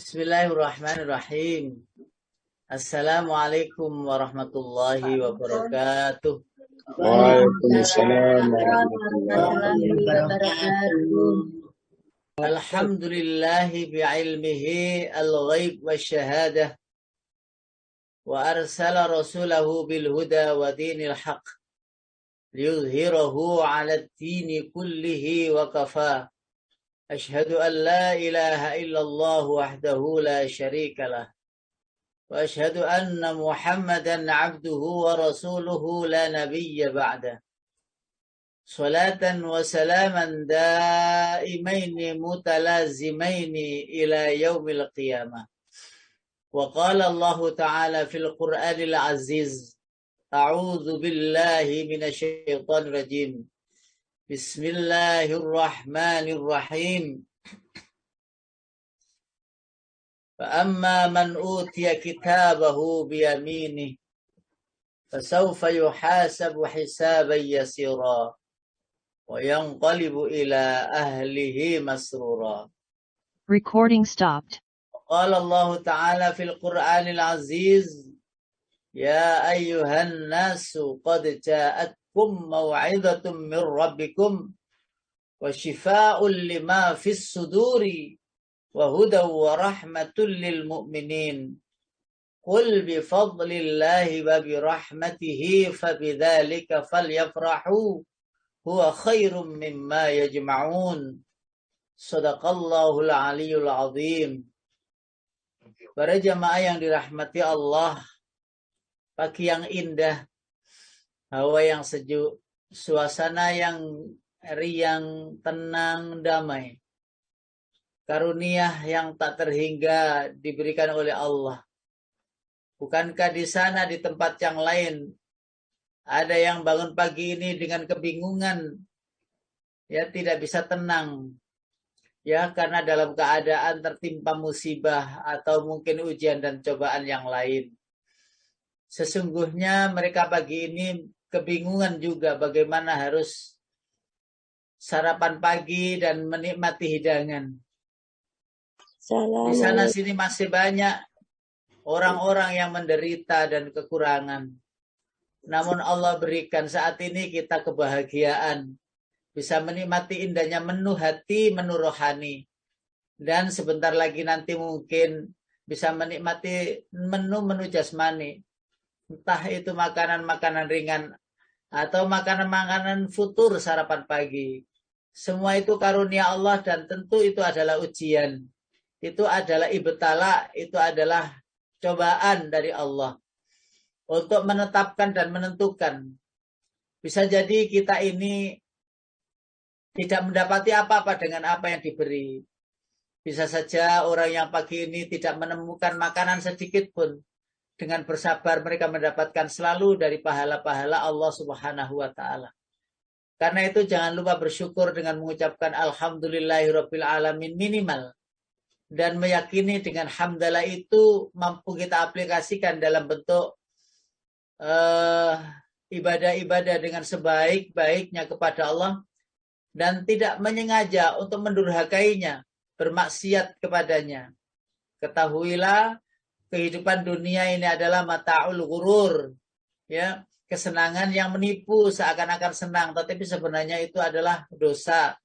Bismillahirrahmanirrahim. Assalamualaikum warahmatullahi wabarakatuh. Waalaikumsalam warahmatullahi wabarakatuh. Alhamdulillahi bi'ilmihi al-ghaib wa syahadah wa arsala rasulahu bil huda wa dinil haq liyuzhirahu 'ala ad-dini kullihi wa kafa. Ashhadu an la ilaha illallah wahdahu la syarika lah. وأشهد أن محمدا عبده ورسوله لا نبي بعده صلاة وسلاما دائمين متلازمين إلى يوم القيامة. وقال الله تعالى في القرآن العزيز أعوذ بالله من الشيطان الرجيم بسم الله الرحمن الرحيم فأما من أوتي كتابه بيمينه فسوف يحاسب حسابا يسيرا وينقلب إلى أهله مسرورا. Recording stopped. قال الله تعالى في القرآن العزيز يا أيها الناس قد جاءتكم موعظة من ربكم وشفاء لما في الصدور وهدى ورحمة للمؤمنين قل بفضل الله وبرحمته فبذلك فليفرحوا هو خير مما يجمعون صدق Allahul Aliyul Azim. Para jamaah yang dirahmati Allah, pagi yang indah, hawa yang sejuk, suasana yang riang, tenang, damai. Karunia yang tak terhingga diberikan oleh Allah. Bukankah di sana di tempat yang lain ada yang bangun pagi ini dengan kebingungan, ya tidak bisa tenang, ya karena dalam keadaan tertimpa musibah atau mungkin ujian dan cobaan yang lain. Sesungguhnya mereka pagi ini kebingungan juga bagaimana harus sarapan pagi dan menikmati hidangan. Di sana sini masih banyak orang-orang yang menderita dan kekurangan. Namun Allah berikan saat ini kita kebahagiaan. Bisa menikmati indahnya menu hati, menu rohani. Dan sebentar lagi nanti mungkin bisa menikmati menu-menu jasmani. Entah itu makanan-makanan ringan atau makanan-makanan futur sarapan pagi. Semua itu karunia Allah dan tentu itu adalah ujian. Itu adalah ibtala, itu adalah cobaan dari Allah untuk menetapkan dan menentukan. Bisa jadi kita ini tidak mendapati apa-apa dengan apa yang diberi. Bisa saja orang yang pagi ini tidak menemukan makanan sedikit pun. Dengan bersabar mereka mendapatkan selalu dari pahala-pahala Allah Subhanahu wa ta'ala. Karena itu jangan lupa bersyukur dengan mengucapkan Alhamdulillahirabbil alamin minimal. Dan meyakini dengan hamdalah itu mampu kita aplikasikan dalam bentuk ibadah-ibadah dengan sebaik-baiknya kepada Allah dan tidak menyengaja untuk mendurhakainya, bermaksiat kepadanya. Ketahuilah kehidupan dunia ini adalah mata'ul ghurur, ya, kesenangan yang menipu seakan-akan senang, tetapi sebenarnya itu adalah dosa.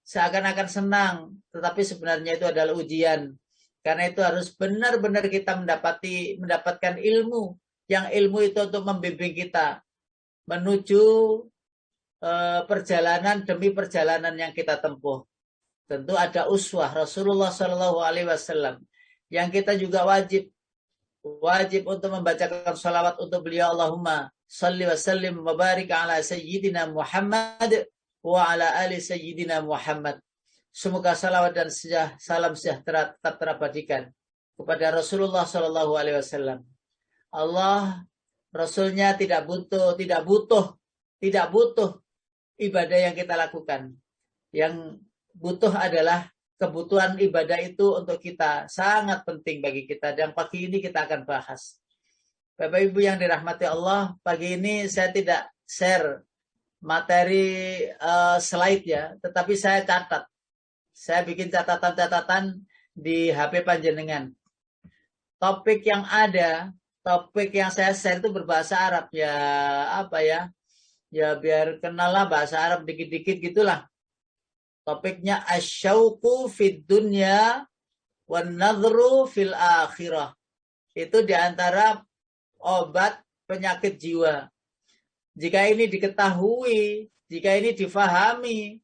Seakan-akan senang, tetapi sebenarnya itu adalah ujian. Karena itu harus benar-benar kita mendapatkan ilmu. Yang ilmu itu untuk membimbing kita menuju perjalanan demi perjalanan yang kita tempuh. Tentu ada uswah Rasulullah SAW yang kita juga wajib untuk membacakan salawat untuk beliau. Allahumma salli wa sallim wa barik ala sayyidina Muhammad wa ala ali sayyidina Muhammad. Semoga salawat dan salam sejahtera tetap terabadikan kepada Rasulullah SAW. Allah, Rasulnya tidak butuh ibadah yang kita lakukan. Yang butuh adalah kebutuhan ibadah itu untuk kita sangat penting bagi kita. Dan pagi ini kita akan bahas. Bapak Ibu yang dirahmati Allah, pagi ini saya tidak share materi slide ya, tetapi saya catat. Saya bikin catatan-catatan di HP panjenengan. Topik yang ada, topik yang saya share itu berbahasa Arab ya, apa ya? Ya biar kenal lah bahasa Arab dikit-dikit gitulah. Topiknya asyauqu fid dunya wan nadhru fil akhirah. Itu diantara obat penyakit jiwa. Jika ini diketahui, jika ini difahami,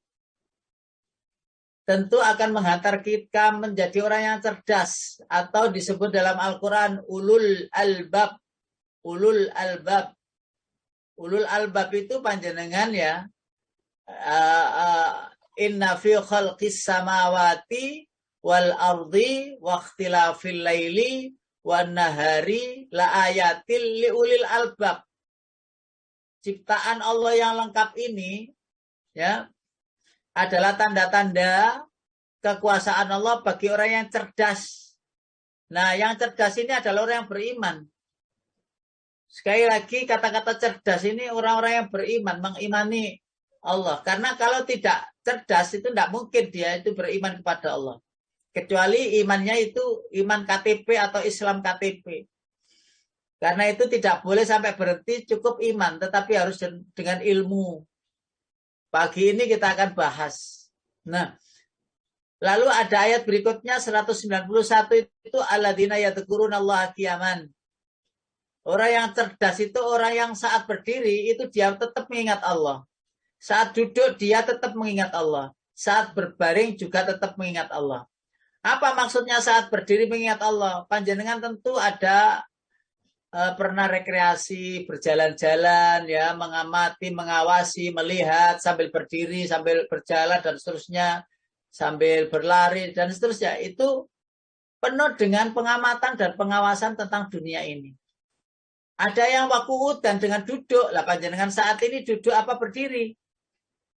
tentu akan menghantar kita menjadi orang yang cerdas. Atau disebut dalam Al-Quran, ulul albab. Ulul albab. Ulul albab itu panjenengan ya, inna fi khalqis samawati wal ardi wa ikhtilafil laili wan nahari la ayatil liulil albab. Ciptaan Allah yang lengkap ini ya adalah tanda-tanda kekuasaan Allah bagi orang yang cerdas. Nah, yang cerdas ini adalah orang yang beriman. Sekali lagi kata-kata cerdas ini orang-orang yang beriman, mengimani Allah. Karena kalau tidak cerdas itu tidak mungkin dia itu beriman kepada Allah. Kecuali imannya itu iman KTP atau Islam KTP. Karena itu tidak boleh sampai berhenti cukup iman, tetapi harus dengan ilmu. Pagi ini kita akan bahas. Nah, lalu ada ayat berikutnya 191 itu alladzina yadhkurunallaha qiyaman. Orang yang cerdas itu orang yang saat berdiri itu dia tetap mengingat Allah. Saat duduk dia tetap mengingat Allah. Saat berbaring juga tetap mengingat Allah. Apa maksudnya saat berdiri mengingat Allah? Panjenengan tentu ada pernah rekreasi, berjalan-jalan, ya, mengamati, mengawasi, melihat sambil berdiri, sambil berjalan dan seterusnya, sambil berlari dan seterusnya. Itu penuh dengan pengamatan dan pengawasan tentang dunia ini. Ada yang waku'ud dan dengan duduk. Lah panjenengan saat ini duduk apa berdiri?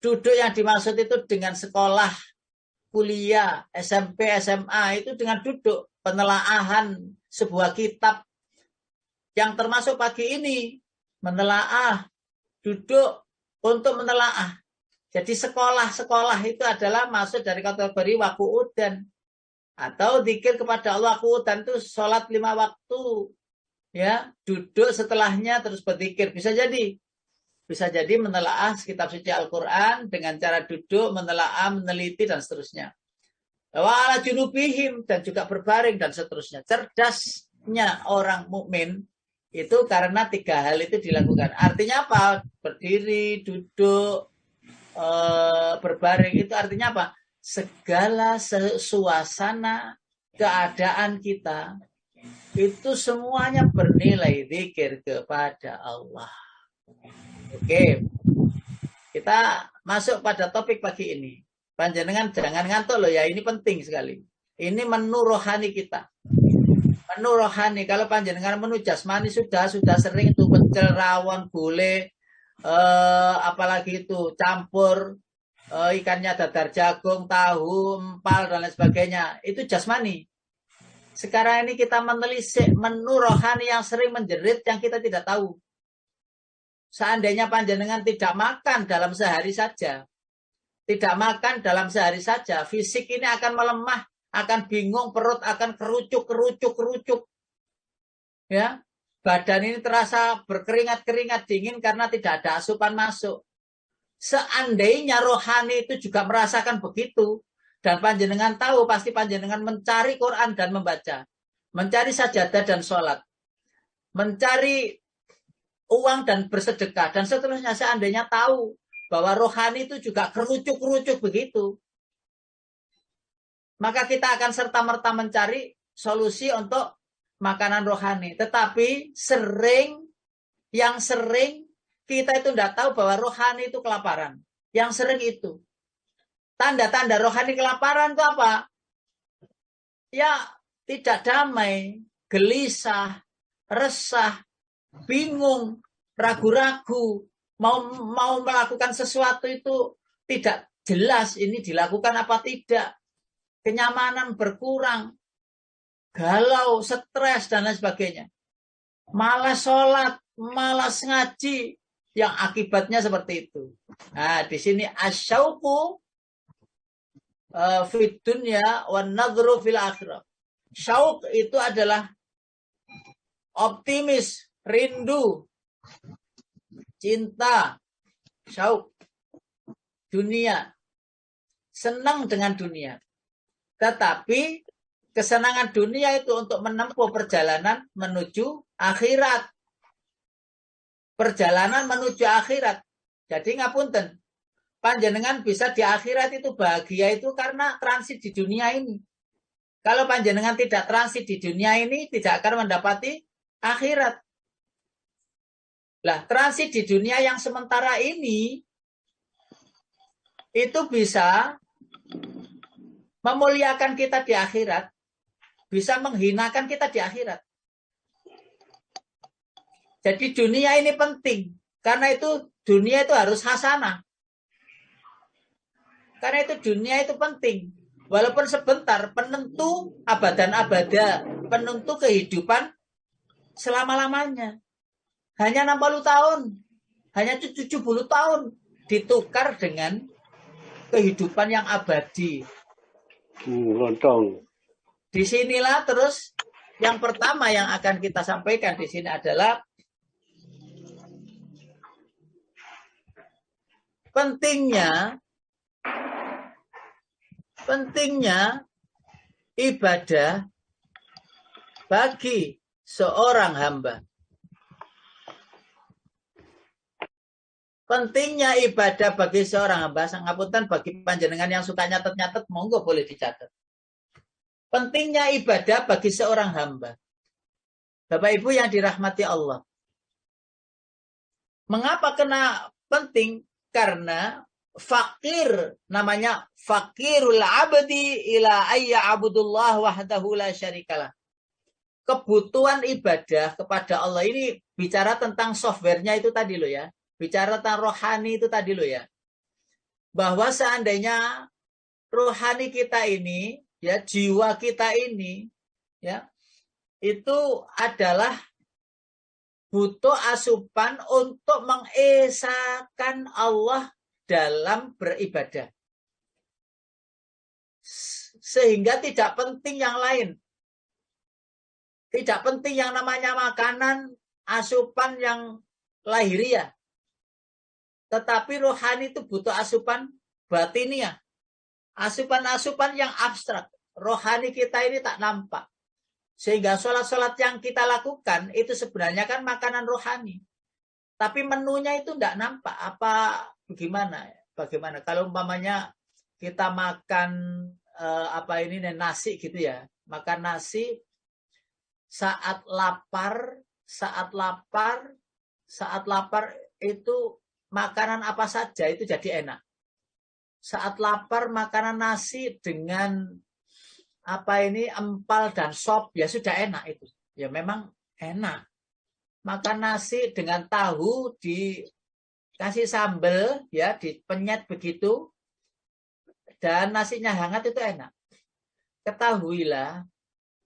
Duduk yang dimaksud itu dengan sekolah, kuliah, SMP, SMA itu dengan duduk, penelaahan sebuah kitab yang termasuk pagi ini menelaah, duduk untuk menelaah. Jadi sekolah itu adalah masuk dari kategori waku'udan atau zikir kepada Allah. Waku'udan itu sholat 5 waktu, ya, duduk setelahnya terus berzikir. Bisa jadi menelaah kitab suci Al-Quran dengan cara duduk, menelaah, meneliti dan seterusnya. Wa ala junubihim dan juga berbaring dan seterusnya. Cerdasnya orang mukmin itu karena 3 hal itu dilakukan. Artinya apa? Berdiri, duduk, berbaring itu artinya apa? Segala suasana keadaan kita itu semuanya bernilai zikir kepada Allah. Oke. Kita masuk pada topik pagi ini. Panjenengan jangan ngantuk loh ya, ini penting sekali. Ini menu rohani kita. Menu rohani, kalau panjenengan menu jasmani sudah sering itu pecel, rawon, gulai, apalagi itu campur, ikannya dadar jagung, tahu, empal dan lain sebagainya. Itu jasmani. Sekarang ini kita menelisik menu rohani yang sering menjerit yang kita tidak tahu. Seandainya panjenengan tidak makan dalam sehari saja, fisik ini akan melemah, akan bingung, perut akan kerucuk. Ya, badan ini terasa berkeringat-keringat dingin karena tidak ada asupan masuk. Seandainya rohani itu juga merasakan begitu, dan panjenengan tahu, pasti panjenengan mencari Quran dan membaca, mencari sajadah dan sholat, mencari uang dan bersedekah, dan seterusnya. Seandainya tahu bahwa rohani itu juga kerucuk begitu, maka kita akan serta-merta mencari solusi untuk makanan rohani. Tetapi yang sering kita itu tidak tahu bahwa rohani itu kelaparan. Yang sering itu. Tanda-tanda rohani kelaparan itu apa? Ya, tidak damai, gelisah, resah, bingung, ragu-ragu, mau melakukan sesuatu itu tidak jelas ini dilakukan apa tidak. Kenyamanan berkurang, galau, stres dan lain sebagainya. Malas sholat, malas ngaji, yang akibatnya seperti itu. Nah, di sini asyauqu fid dunya wan nadhru fil akhirah. Syauq itu adalah optimis, rindu, cinta, syauq dunia, senang dengan dunia. Tetapi kesenangan dunia itu untuk menempuh perjalanan menuju akhirat. Perjalanan menuju akhirat. Jadi ngapunten, panjenengan bisa di akhirat itu bahagia itu karena transit di dunia ini. Kalau panjenengan tidak transit di dunia ini, tidak akan mendapati akhirat. Lah, transit di dunia yang sementara ini, itu bisa memuliakan kita di akhirat, bisa menghinakan kita di akhirat. Jadi dunia ini penting, karena itu dunia itu harus hasanah. Karena itu dunia itu penting. Walaupun sebentar, penentu abadan abada, penentu kehidupan selama-lamanya. Hanya 60 tahun, hanya 70 tahun, ditukar dengan kehidupan yang abadi. Lontong. Disinilah terus yang pertama yang akan kita sampaikan di sini adalah pentingnya ibadah bagi seorang hamba. Pentingnya ibadah bagi seorang hamba, sangapunten bagi panjenengan yang suka nyatet-nyatet, monggo boleh dicatat. Pentingnya ibadah bagi seorang hamba. Bapak Ibu yang dirahmati Allah. Mengapa kena penting? Karena fakir, namanya fakirul abdi ila ayya abudullah wahdahu la syarikalah. Kebutuhan ibadah kepada Allah ini bicara tentang softwarenya itu tadi loh ya. Bicara tentang rohani itu tadi loh ya. Bahwa seandainya rohani kita ini, ya jiwa kita ini, ya itu adalah butuh asupan untuk mengesahkan Allah dalam beribadah. Sehingga tidak penting yang lain. Tidak penting yang namanya makanan, asupan yang lahiriah. Tetapi rohani itu butuh asupan batiniah. Asupan-asupan yang abstrak. Rohani kita ini tak nampak. Sehingga sholat-sholat yang kita lakukan itu sebenarnya kan makanan rohani. Tapi menunya itu tidak nampak. Apa bagaimana? Bagaimana? Kalau umpamanya kita makan nasi gitu ya. Makan nasi saat lapar itu makanan apa saja itu jadi enak. Saat lapar makanan nasi dengan empal dan sop ya sudah enak itu. Ya memang enak. Makan nasi dengan tahu dikasih sambal ya dipenyet begitu dan nasinya hangat itu enak. Ketahuilah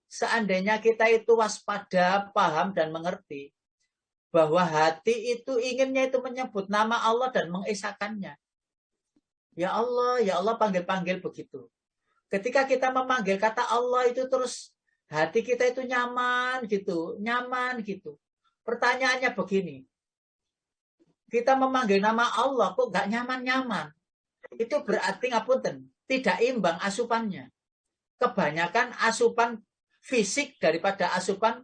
seandainya kita itu waspada, paham dan mengerti bahwa hati itu inginnya itu menyebut nama Allah dan mengesahkannya. Ya Allah panggil-panggil begitu. Ketika kita memanggil kata Allah itu terus hati kita itu nyaman gitu. Pertanyaannya begini. Kita memanggil nama Allah kok gak nyaman-nyaman. Itu berarti ngapunten, tidak imbang asupannya. Kebanyakan asupan fisik daripada asupan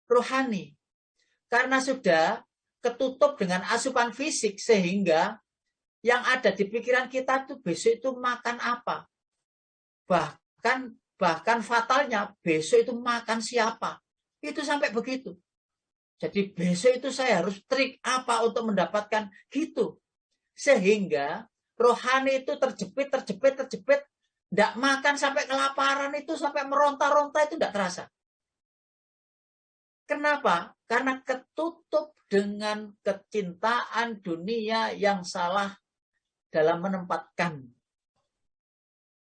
rohani. Karena sudah ketutup dengan asupan fisik sehingga yang ada di pikiran kita tuh besok itu makan apa. Bahkan fatalnya besok itu makan siapa. Itu sampai begitu. Jadi besok itu saya harus trik apa untuk mendapatkan gitu. Sehingga rohani itu terjepit. Tidak makan sampai kelaparan itu sampai meronta-ronta itu tidak terasa. Kenapa? Karena ketutup dengan kecintaan dunia yang salah dalam menempatkan.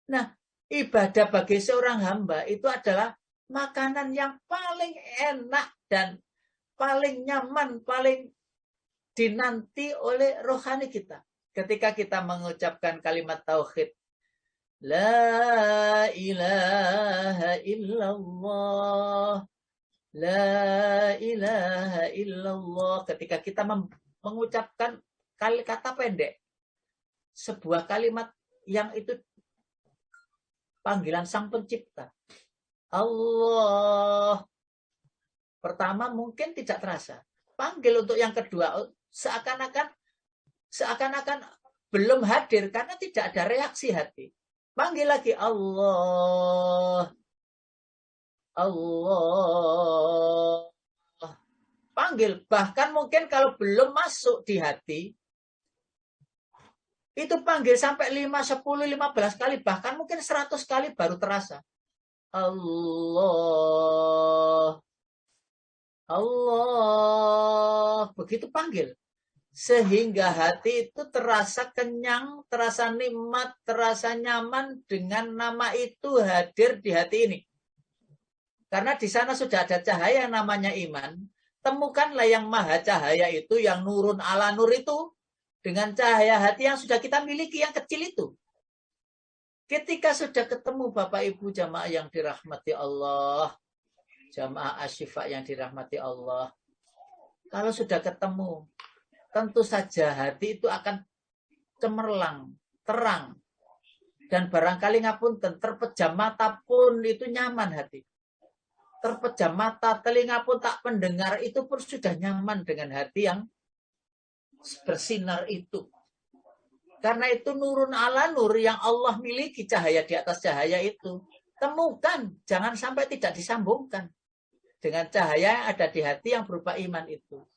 Nah, ibadah bagi seorang hamba itu adalah makanan yang paling enak dan paling nyaman, paling dinanti oleh rohani kita. Ketika kita mengucapkan kalimat tauhid, La ilaha illallah. La ilaha illallah. Ketika kita mengucapkan kata pendek, sebuah kalimat yang itu panggilan Sang Pencipta. Allah. Pertama mungkin tidak terasa. Panggil untuk yang kedua, seakan-akan belum hadir karena tidak ada reaksi hati. Panggil lagi Allah. Allah. Panggil. Bahkan mungkin kalau belum masuk di hati, itu panggil sampai 5, 10, 15 kali. Bahkan mungkin 100 kali baru terasa. Allah. Allah. Begitu panggil. Sehingga hati itu terasa kenyang, terasa nikmat, terasa nyaman dengan nama itu hadir di hati ini. Karena di sana sudah ada cahaya namanya iman. Temukanlah yang maha cahaya itu, yang nurun ala nur itu, dengan cahaya hati yang sudah kita miliki, yang kecil itu. Ketika sudah ketemu Bapak Ibu jamaah yang dirahmati Allah, jamaah asyifa yang dirahmati Allah, kalau sudah ketemu, tentu saja hati itu akan cemerlang, terang. Dan barangkali ngapunten, terpejam mata pun itu nyaman hati. Terpejam mata, telinga pun tak mendengar, itu pun sudah nyaman dengan hati yang bersinar itu. Karena itu nurun ala nur yang Allah miliki, cahaya di atas cahaya itu. Temukan, jangan sampai tidak disambungkan dengan cahaya yang ada di hati yang berupa iman itu.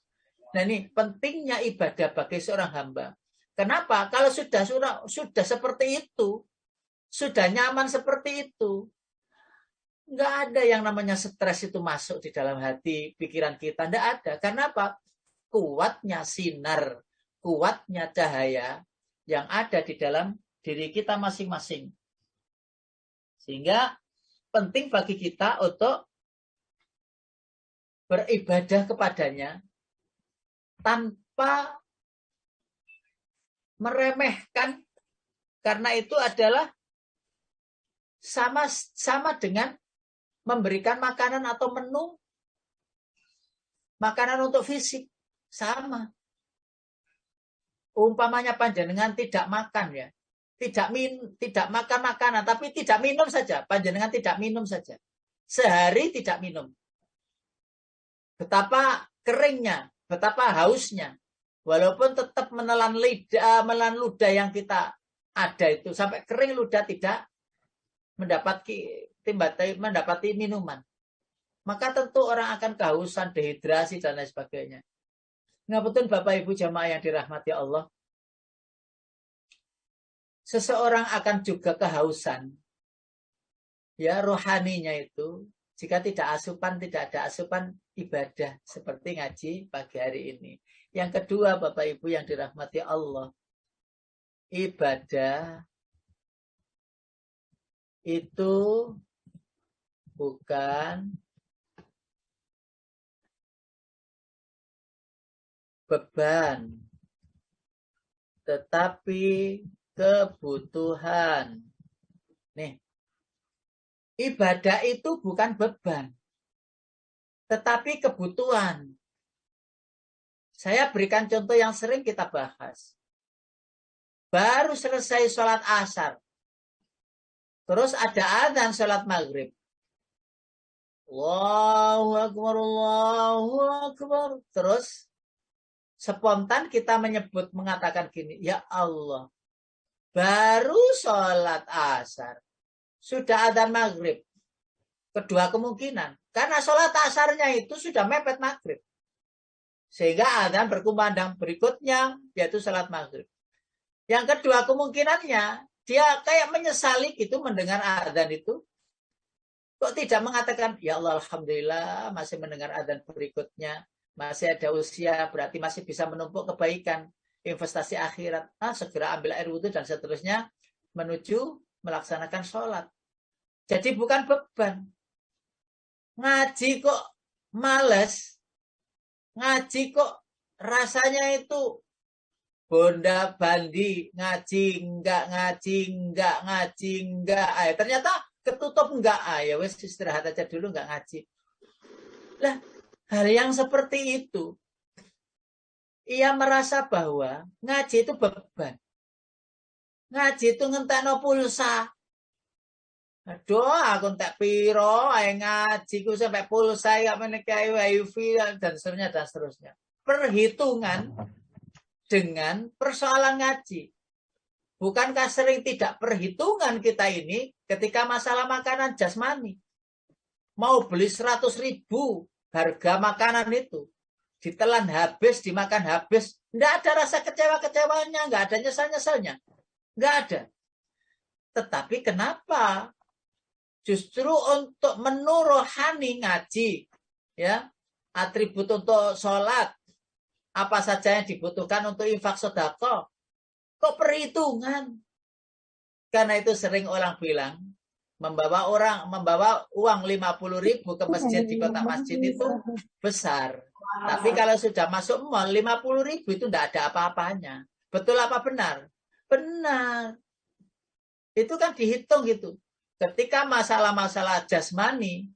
Nah ini pentingnya ibadah bagi seorang hamba. Kenapa? Kalau sudah seperti itu, sudah nyaman seperti itu, nggak ada yang namanya stres itu masuk di dalam hati, pikiran kita. Nggak ada. Karena apa? Kuatnya sinar, kuatnya cahaya yang ada di dalam diri kita masing-masing. Sehingga penting bagi kita untuk beribadah kepadanya tanpa meremehkan, karena itu adalah sama dengan memberikan makanan atau menu makanan untuk fisik, sama. Umpamanya panjenengan tidak makan ya, tidak makan makanan, tapi tidak minum saja. Panjenengan tidak minum saja, sehari tidak minum. Betapa keringnya, betapa hausnya. Walaupun tetap menelan ludah yang kita ada itu sampai kering ludah, tidak mendapati minuman, maka tentu orang akan kehausan, dehidrasi dan lain sebagainya. Ngapunten Bapak Ibu jamaah yang dirahmati Allah, seseorang akan juga kehausan ya rohaninya itu jika tidak ada asupan ibadah seperti ngaji pagi hari ini. Yang kedua Bapak Ibu yang dirahmati Allah, ibadah itu bukan beban, tetapi kebutuhan. Nih, ibadah itu bukan beban, tetapi kebutuhan. Saya berikan contoh yang sering kita bahas. Baru selesai sholat asar, terus ada adzan sholat maghrib. Allahu Akbar, Allahu Akbar. Terus spontan kita mengatakan gini, ya Allah, baru sholat asar, sudah adzan maghrib. Kedua kemungkinan, karena sholat asarnya itu sudah mepet maghrib. Sehingga adzan berkumandang berikutnya, yaitu sholat maghrib. Yang kedua kemungkinannya, dia kayak menyesali gitu mendengar adzan itu. Kok tidak mengatakan, ya Allah Alhamdulillah masih mendengar adzan berikutnya. Masih ada usia, berarti masih bisa menumpuk kebaikan. Investasi akhirat. Segera ambil air wudhu dan seterusnya. Menuju melaksanakan sholat. Jadi bukan beban. Ngaji kok males. Ngaji kok rasanya itu Bonda bandi, ngaji enggak, ternyata ketutup enggak, ya wes istirahat aja dulu, enggak ngaji. Lah, hal yang seperti itu, ia merasa bahwa ngaji itu beban. Ngaji itu ngentekno pulsa. Aduh, aku entek piro, ngaji ku sampai pulsa, ya menekai wifi, dan seterusnya. Perhitungan dengan persoalan ngaji. Bukankah sering tidak perhitungan kita ini ketika masalah makanan jasmani? Mau beli 100.000 harga makanan itu, ditelan habis, dimakan habis, enggak ada rasa kecewa-kecewanya, enggak ada nyesal-nyesalnya, enggak ada. Tetapi kenapa justru untuk menu rohani ngaji, ya, atribut untuk sholat, apa saja yang dibutuhkan untuk infak sedekah, kok perhitungan? Karena itu sering orang bilang, membawa uang 50.000 ke masjid di kota masjid itu besar. Tapi kalau sudah masuk mall 50.000 itu tidak ada apa-apanya. Betul apa benar? Benar. Itu kan dihitung gitu. Ketika masalah-masalah jasmani,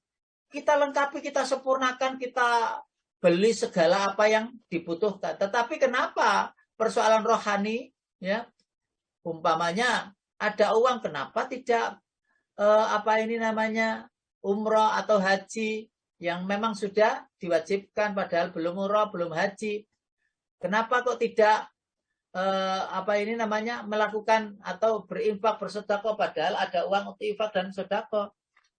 kita lengkapi, kita sempurnakan, kita beli segala apa yang dibutuhkan. Tetapi kenapa persoalan rohani, ya, umpamanya ada uang, kenapa tidak umroh atau haji yang memang sudah diwajibkan, padahal belum umroh, belum haji. Kenapa kok tidak melakukan atau berinfak, bersedekah, padahal ada uang untuk infak dan sedekah.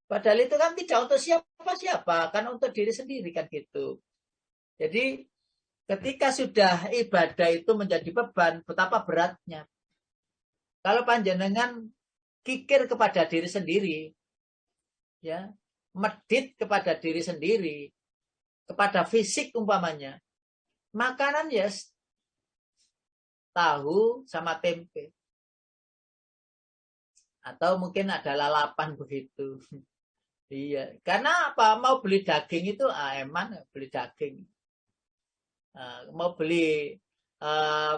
Padahal itu kan tidak untuk siapa-siapa, kan untuk diri sendiri kan gitu. Jadi ketika sudah ibadah itu menjadi beban, betapa beratnya. Kalau panjenengan kikir kepada diri sendiri, ya, medit kepada diri sendiri, kepada fisik umpamanya, makanan ya tahu sama tempe, atau mungkin ada lalapan begitu. Iya, karena apa? Mau beli daging itu eman, beli daging. Mau beli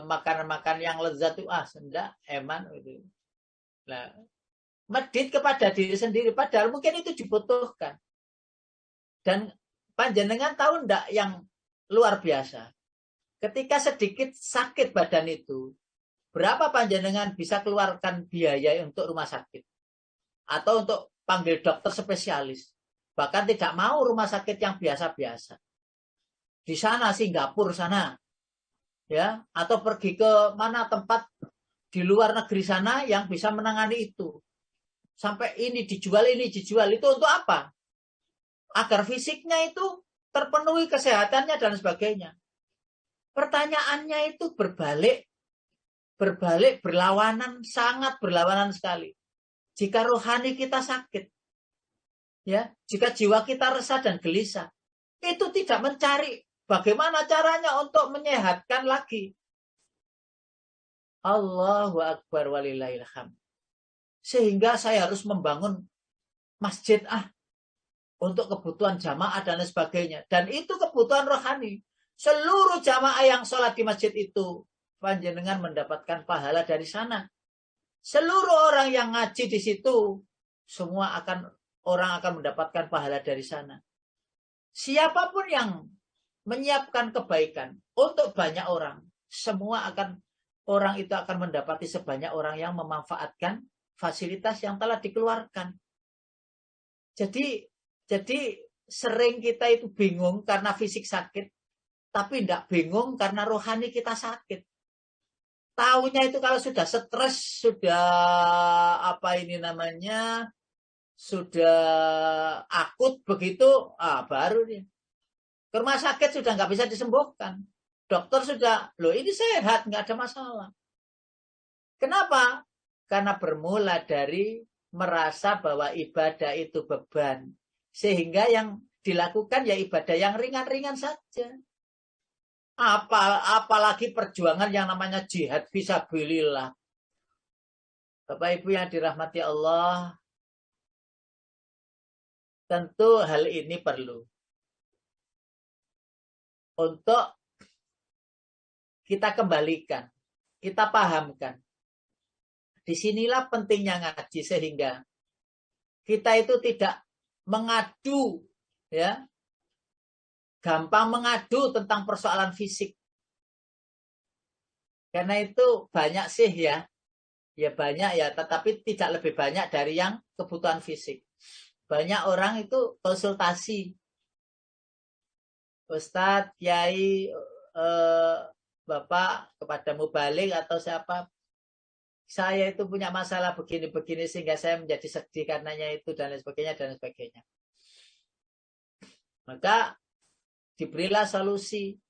makanan-makanan yang lezat itu sendak, eman itu. Nah, medit kepada diri sendiri, padahal mungkin itu dibutuhkan. Dan panjenengan tahu enggak yang luar biasa? Ketika sedikit sakit badan itu, berapa panjenengan bisa keluarkan biaya untuk rumah sakit? Atau untuk panggil dokter spesialis? Bahkan tidak mau rumah sakit yang biasa-biasa. Di sana, Singapura sana, ya, atau pergi ke mana tempat di luar negeri sana yang bisa menangani itu. Sampai ini dijual, itu untuk apa? Agar fisiknya itu terpenuhi kesehatannya dan sebagainya. Pertanyaannya itu berbalik, berlawanan, sangat berlawanan sekali. Jika rohani kita sakit, ya, jika jiwa kita resah dan gelisah, itu tidak mencari bagaimana caranya untuk menyehatkan lagi. Allahu Akbar walillahil hamd. Sehingga saya harus membangun masjid untuk kebutuhan jamaah dan sebagainya. Dan itu kebutuhan rohani. Seluruh jamaah yang sholat di masjid itu, panjenengan mendapatkan pahala dari sana. Seluruh orang yang ngaji di situ, semua orang akan mendapatkan pahala dari sana. Siapapun yang menyiapkan kebaikan untuk banyak orang, orang itu akan mendapati sebanyak orang yang memanfaatkan fasilitas yang telah dikeluarkan. Jadi sering kita itu bingung karena fisik sakit, tapi tidak bingung karena rohani kita sakit. Taunya itu kalau sudah stres, sudah sudah akut begitu, baru dia ke rumah sakit sudah nggak bisa disembuhkan. Dokter sudah, ini sehat, nggak ada masalah. Kenapa? Karena bermula dari merasa bahwa ibadah itu beban. Sehingga yang dilakukan ya ibadah yang ringan-ringan saja. Apalagi perjuangan yang namanya jihad fisabilillah. Bapak Ibu yang dirahmati Allah, tentu hal ini perlu untuk kita kembalikan kita pahamkan. Disinilah pentingnya ngaji sehingga kita itu tidak mengadu, ya, gampang mengadu tentang persoalan fisik. Karena itu banyak sih ya banyak ya, tetapi tidak lebih banyak dari yang kebutuhan fisik. Banyak orang itu konsultasi, Ustadz, Kiai, Bapak kepada mubalik atau siapa, saya itu punya masalah begini-begini sehingga saya menjadi sedih karenanya itu dan lain sebagainya dan lain sebagainya. Maka diberilah solusi.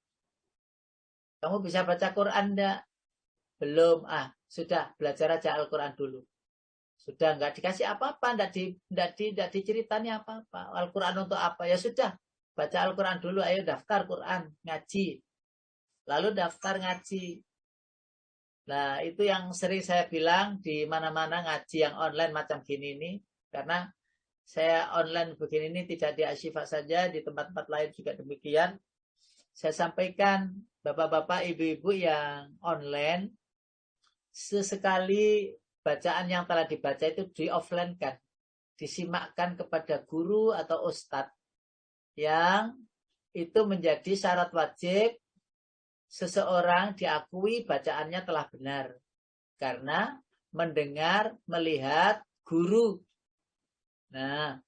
Kamu bisa baca Quran enggak? Belum. Sudah belajar aja Al-Quran dulu. Sudah enggak dikasih apa-apa, enggak diceritani apa-apa. Al-Quran untuk apa? Ya sudah, baca Al-Quran dulu, ayo daftar Quran, ngaji. Lalu daftar ngaji. Nah, itu yang sering saya bilang di mana-mana ngaji yang online macam gini ini. Karena saya online begini ini tidak di Asyifa saja, di tempat-tempat lain juga demikian. Saya sampaikan, bapak-bapak, ibu-ibu yang online, sesekali bacaan yang telah dibaca itu di-offline-kan. Disimakkan kepada guru atau ustadz. Yang itu menjadi syarat wajib seseorang diakui bacaannya telah benar. Karena mendengar, melihat guru. Nah,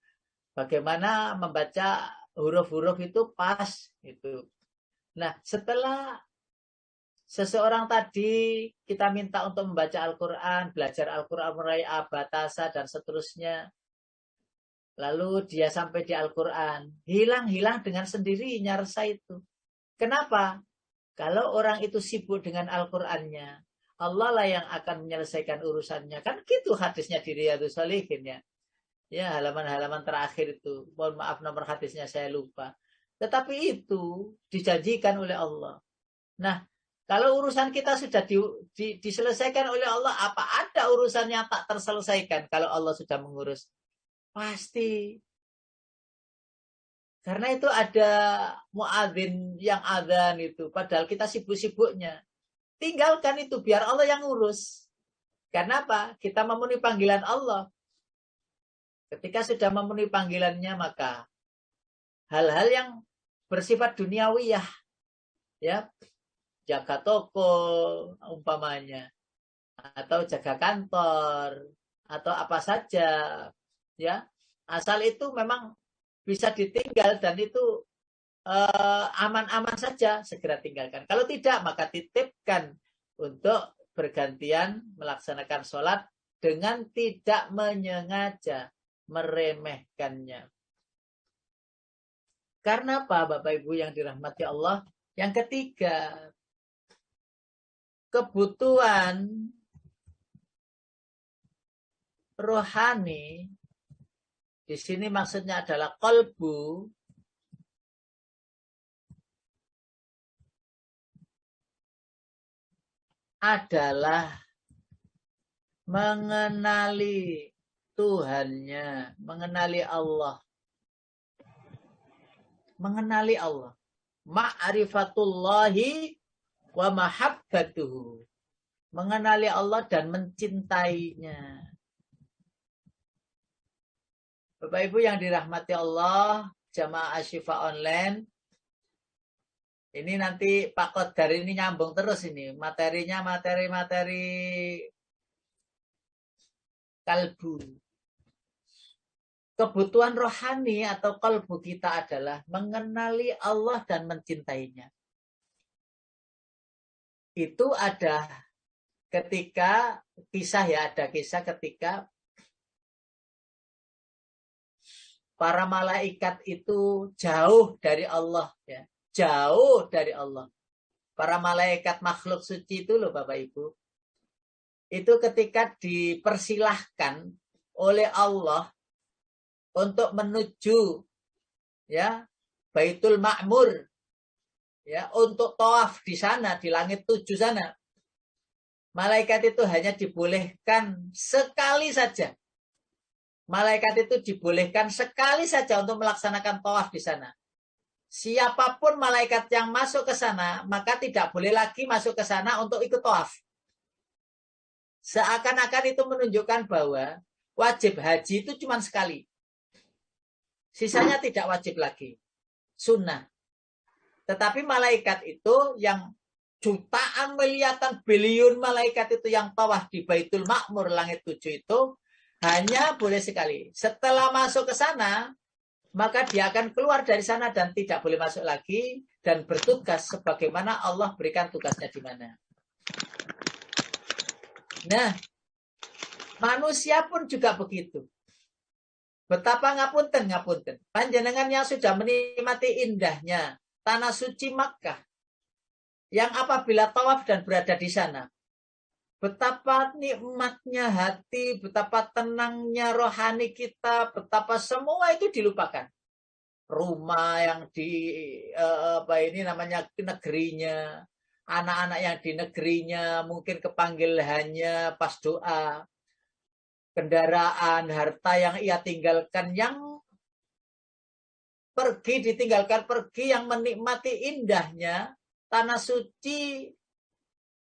bagaimana membaca huruf-huruf itu pas. Itu. Nah, setelah seseorang tadi kita minta untuk membaca Al-Quran, belajar Al-Quran mulai abatasa dan seterusnya. Lalu dia sampai di Al-Quran. Hilang dengan sendirinya rasa itu. Kenapa? Kalau orang itu sibuk dengan Al-Qurannya, Allah lah yang akan menyelesaikan urusannya. Kan gitu hadisnya di Riyadhus Shalihin ya. Ya, halaman-halaman terakhir itu. Mohon maaf nomor hadisnya saya lupa. Tetapi itu dijanjikan oleh Allah. Nah, kalau urusan kita sudah diselesaikan oleh Allah, apa ada urusan yang tak terselesaikan kalau Allah sudah mengurus? Pasti. Karena itu ada muadzin yang adzan itu. Padahal kita sibuk-sibuknya. Tinggalkan itu biar Allah yang ngurus. Karena apa? Kita memenuhi panggilan Allah. Ketika sudah memenuhi panggilannya, maka hal-hal yang bersifat duniawiyah, ya, jaga toko umpamanya, atau jaga kantor, atau apa saja, ya, asal itu memang bisa ditinggal dan itu aman-aman saja, segera tinggalkan. Kalau tidak, maka titipkan untuk bergantian melaksanakan sholat dengan tidak menyengaja meremehkannya. Karena apa, Bapak Ibu yang dirahmati Allah? Yang ketiga, kebutuhan rohani, di sini maksudnya adalah qalbu, adalah mengenali Tuhannya, mengenali Allah. Mengenali Allah. Ma'rifatullahi wa mahabbatuhu. Mengenali Allah dan mencintainya. Bapak Ibu yang dirahmati Allah, jamaah Asyifa online, ini nanti Pak Qadar ini nyambung terus ini. Materinya materi kalbu. Kebutuhan rohani atau kalbu kita adalah mengenali Allah dan mencintainya. Itu ada ketika ada kisah ketika para malaikat itu jauh dari Allah, ya. Jauh dari Allah. Para malaikat makhluk suci itu loh Bapak Ibu. Itu ketika dipersilahkan oleh Allah untuk menuju, ya, Baitul Ma'mur, ya, untuk tawaf di sana, di langit 7 sana. Malaikat itu hanya dibolehkan sekali saja. Malaikat itu dibolehkan sekali saja untuk melaksanakan tawaf di sana. Siapapun malaikat yang masuk ke sana, maka tidak boleh lagi masuk ke sana untuk ikut tawaf. Seakan-akan itu menunjukkan bahwa wajib haji itu cuma sekali. Sisanya tidak wajib lagi. Sunnah. Tetapi malaikat itu yang jutaan, miliatan, biliun malaikat itu yang tawaf di Baitul Ma'mur langit 7 itu hanya boleh sekali. Setelah masuk ke sana, maka dia akan keluar dari sana dan tidak boleh masuk lagi dan bertugas sebagaimana Allah berikan tugasnya di mana. Nah, manusia pun juga begitu. Betapa ngapunten. Panjenengan yang sudah menikmati indahnya tanah suci Makkah, yang apabila tawaf dan berada di sana, betapa nikmatnya hati, betapa tenangnya rohani kita, betapa semua itu dilupakan. Rumah yang di negerinya, anak-anak yang di negerinya mungkin kepanggil hanya pas doa, kendaraan, harta yang ia tinggalkan, yang ditinggalkan pergi, yang menikmati indahnya tanah suci,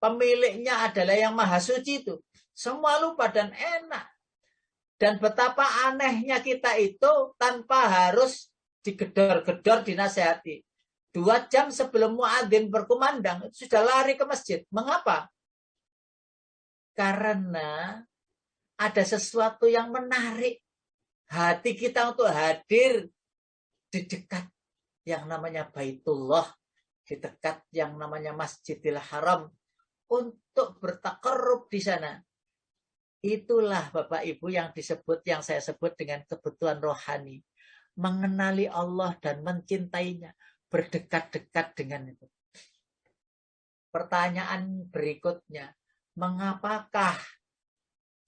pemiliknya adalah yang maha suci itu. Semua lupa dan enak. Dan betapa anehnya kita itu tanpa harus digedor-gedor, dinasehati. 2 jam sebelum muadzin berkumandang, sudah lari ke masjid. Mengapa? Karena ada sesuatu yang menarik hati kita untuk hadir di dekat yang namanya Baitullah, di dekat yang namanya Masjidil Haram, untuk bertakarrub di sana. Itulah Bapak Ibu yang saya sebut dengan kebutuhan rohani. Mengenali Allah dan mencintainya, berdekat-dekat dengan itu. Pertanyaan berikutnya, mengapakah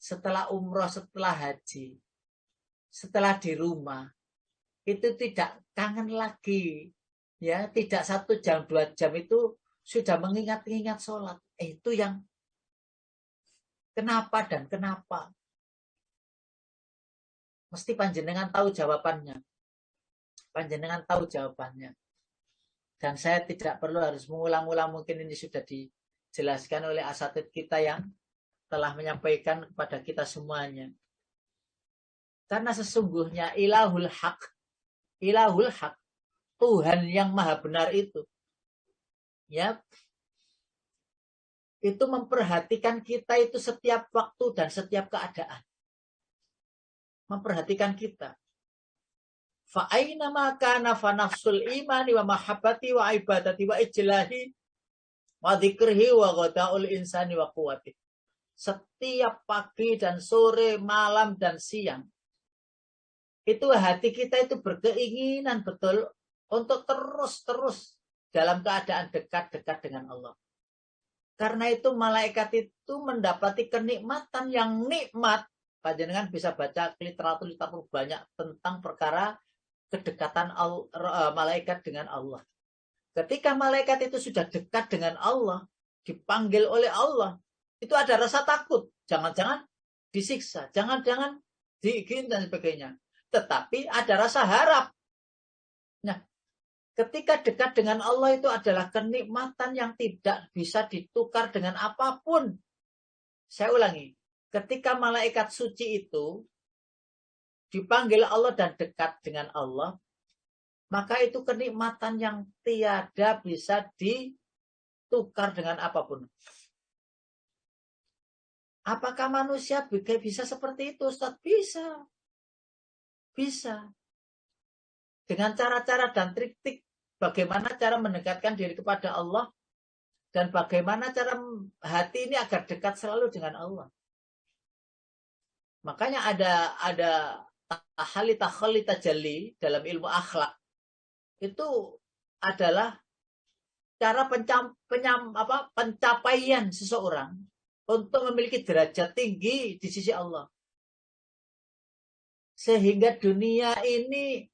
setelah umroh, setelah haji, setelah di rumah, itu tidak kangen lagi, ya, tidak 1 jam 2 jam itu sudah mengingat-ingat sholat. Itu yang kenapa dan kenapa? Mesti panjenengan tahu jawabannya. Panjenengan tahu jawabannya. Dan saya tidak perlu harus mengulang-ulang, mungkin ini sudah dijelaskan oleh asatid kita yang telah menyampaikan kepada kita semuanya. Karena sesungguhnya ilahul haq, Tuhan yang maha benar itu, ya, itu memperhatikan kita itu setiap waktu dan setiap keadaan. Memperhatikan kita. Fa aina ma kana fa nafsul imani wa mahabbati wa ibadati wa ijlahi wa dzikrihi wa ghadaul insani wa quwwati. Setiap pagi dan sore, malam dan siang, itu hati kita itu berkeinginan betul untuk terus-terus dalam keadaan dekat-dekat dengan Allah. Karena itu malaikat itu mendapati kenikmatan yang nikmat. Panjenengan bisa baca literatur banyak tentang perkara kedekatan malaikat dengan Allah. Ketika malaikat itu sudah dekat dengan Allah, dipanggil oleh Allah, itu ada rasa takut. Jangan-jangan disiksa, jangan-jangan diigin dan sebagainya. Tetapi ada rasa harap. Nah, ketika dekat dengan Allah itu adalah kenikmatan yang tidak bisa ditukar dengan apapun. Saya ulangi, ketika malaikat suci itu dipanggil Allah dan dekat dengan Allah, maka itu kenikmatan yang tiada bisa ditukar dengan apapun. Apakah manusia bisa seperti itu, Ustaz? Bisa. Bisa. Dengan cara-cara dan trik-trik bagaimana cara mendekatkan diri kepada Allah dan bagaimana cara hati ini agar dekat selalu dengan Allah. Makanya ada tahalli tajalli dalam ilmu akhlak. Itu adalah cara pencapaian seseorang untuk memiliki derajat tinggi di sisi Allah. Sehingga dunia ini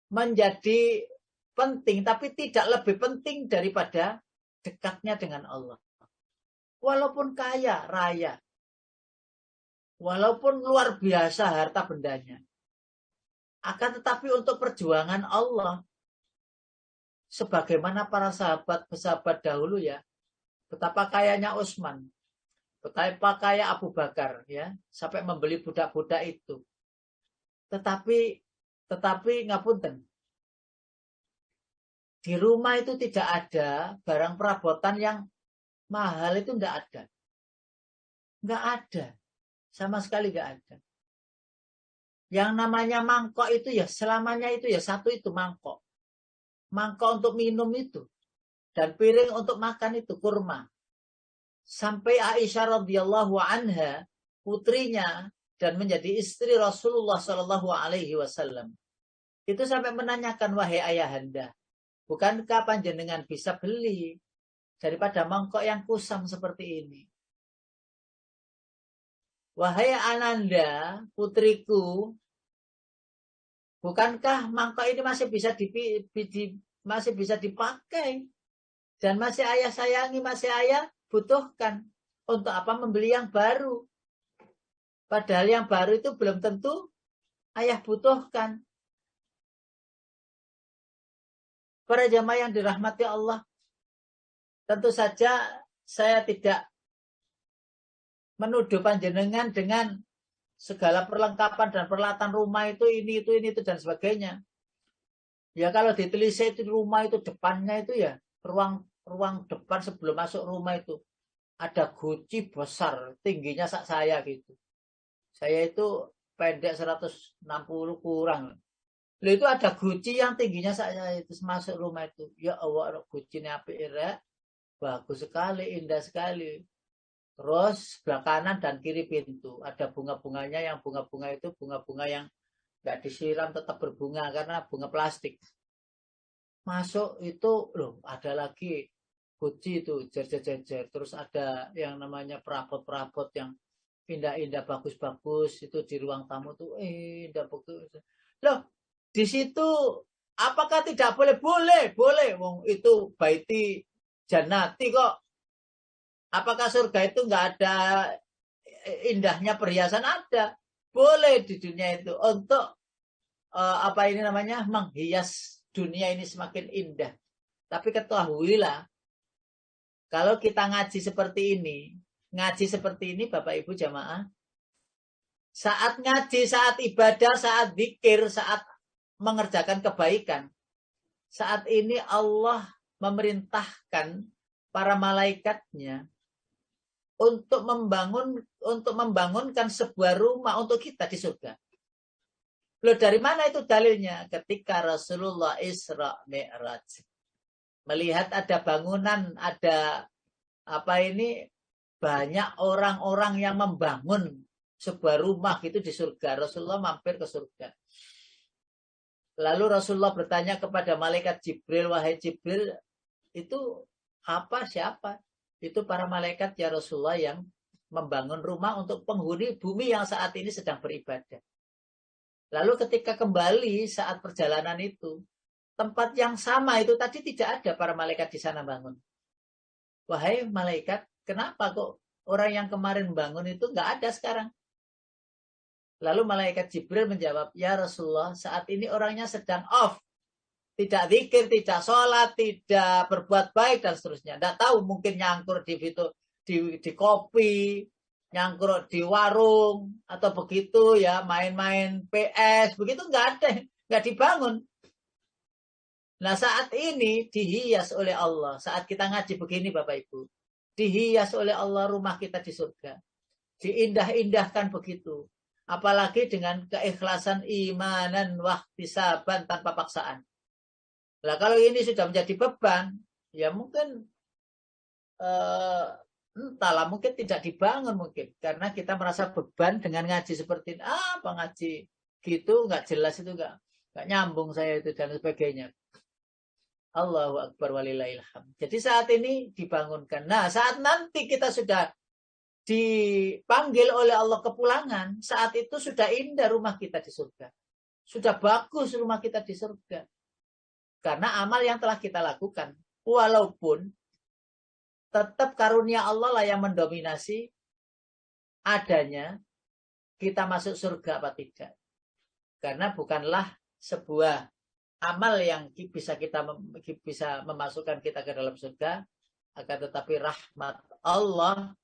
menjadi penting, tapi tidak lebih penting daripada dekatnya dengan Allah. Walaupun kaya raya, walaupun luar biasa harta bendanya, akan tetapi untuk perjuangan Allah, sebagaimana para sahabat dahulu ya, betapa kayanya Utsman, Betapa kaya Abu Bakar ya, sampai membeli budak-budak itu. Tetapi ngapunten. Di rumah itu tidak ada barang perabotan yang mahal, itu enggak ada. Enggak ada. Sama sekali enggak ada. Yang namanya mangkok itu ya selamanya itu ya satu itu mangkok. Mangkok untuk minum itu. Dan piring untuk makan itu kurma. Sampai Aisyah radhiyallahu anha, putrinya dan menjadi istri Rasulullah Shallallahu alaihi wasallam. Itu sampai menanyakan, wahai ayahanda, bukankah panjenengan bisa beli daripada mangkok yang kusam seperti ini? Wahai ananda, putriku, bukankah mangkok ini masih bisa dipakai dan masih ayah sayangi, masih ayah butuhkan, untuk apa membeli yang baru? Padahal yang baru itu belum tentu ayah butuhkan. Para jamaah yang dirahmati Allah, tentu saja saya tidak menuduh panjenengan dengan segala perlengkapan dan peralatan rumah itu ini itu dan sebagainya. Ya kalau ditelisik itu rumah itu depannya itu ya ruang depan sebelum masuk rumah itu ada guci besar, tingginya saya gitu. Saya itu pendek 160 kurang. Lalu itu ada guci yang tingginya saya itu masuk rumah itu. Ya Allah, gucinya apik rek. Bagus sekali, indah sekali. Terus sebelah kanan dan kiri pintu ada bunga-bunganya, yang bunga-bunga itu bunga-bunga yang nggak disiram tetap berbunga karena bunga plastik. Masuk itu loh, ada lagi guci itu jer-jer. Terus ada yang namanya perabot-perabot yang indah-indah, bagus-bagus itu di ruang tamu tuh indah bagus. Loh, di situ apakah tidak boleh? Boleh. Wong itu baiti jannati kok. Apakah surga itu nggak ada indahnya perhiasan? Ada. Boleh di dunia itu untuk menghias dunia ini semakin indah. Tapi ketahuilah, kalau kita ngaji seperti ini, Bapak Ibu jamaah, saat ngaji, saat ibadah, saat zikir, saat mengerjakan kebaikan, saat ini Allah memerintahkan para malaikatnya untuk membangunkan sebuah rumah untuk kita di surga. Loh, dari mana itu dalilnya? Ketika Rasulullah Isra Mi'raj melihat ada bangunan, ada banyak orang-orang yang membangun sebuah rumah gitu di surga. Rasulullah mampir ke surga. Lalu Rasulullah bertanya kepada malaikat Jibril, wahai Jibril, itu siapa? Itu para malaikat ya Rasulullah yang membangun rumah untuk penghuni bumi yang saat ini sedang beribadah. Lalu ketika kembali saat perjalanan itu, tempat yang sama itu tadi tidak ada para malaikat di sana bangun. Wahai malaikat, kenapa kok orang yang kemarin bangun itu nggak ada sekarang? Lalu malaikat Jibril menjawab, ya Rasulullah, saat ini orangnya sedang off. Tidak zikir, tidak sholat, tidak berbuat baik, dan seterusnya. Tidak tahu, mungkin nyangkur di kopi, nyangkur di warung, atau begitu ya, main-main PS, begitu nggak ada, nggak dibangun. Nah saat ini dihias oleh Allah, saat kita ngaji begini Bapak Ibu, dihias oleh Allah rumah kita di surga. Diindah-indahkan begitu. Apalagi dengan keikhlasan imanan wahtisaban tanpa paksaan. Nah kalau ini sudah menjadi beban, ya mungkin entahlah, mungkin tidak dibangun mungkin. Karena kita merasa beban dengan ngaji seperti ini. Apa ngaji gitu, nggak jelas itu, nggak nyambung saya itu dan sebagainya. Allahu Akbar walillahilham. Jadi saat ini dibangunkan. Nah saat nanti kita sudah dipanggil oleh Allah kepulangan, saat itu sudah indah rumah kita di surga. Sudah bagus rumah kita di surga. Karena amal yang telah kita lakukan. Walaupun tetap karunia Allah lah yang mendominasi adanya kita masuk surga apa tidak. Karena bukanlah sebuah amal yang bisa memasukkan kita ke dalam surga, akan tetapi rahmat Allah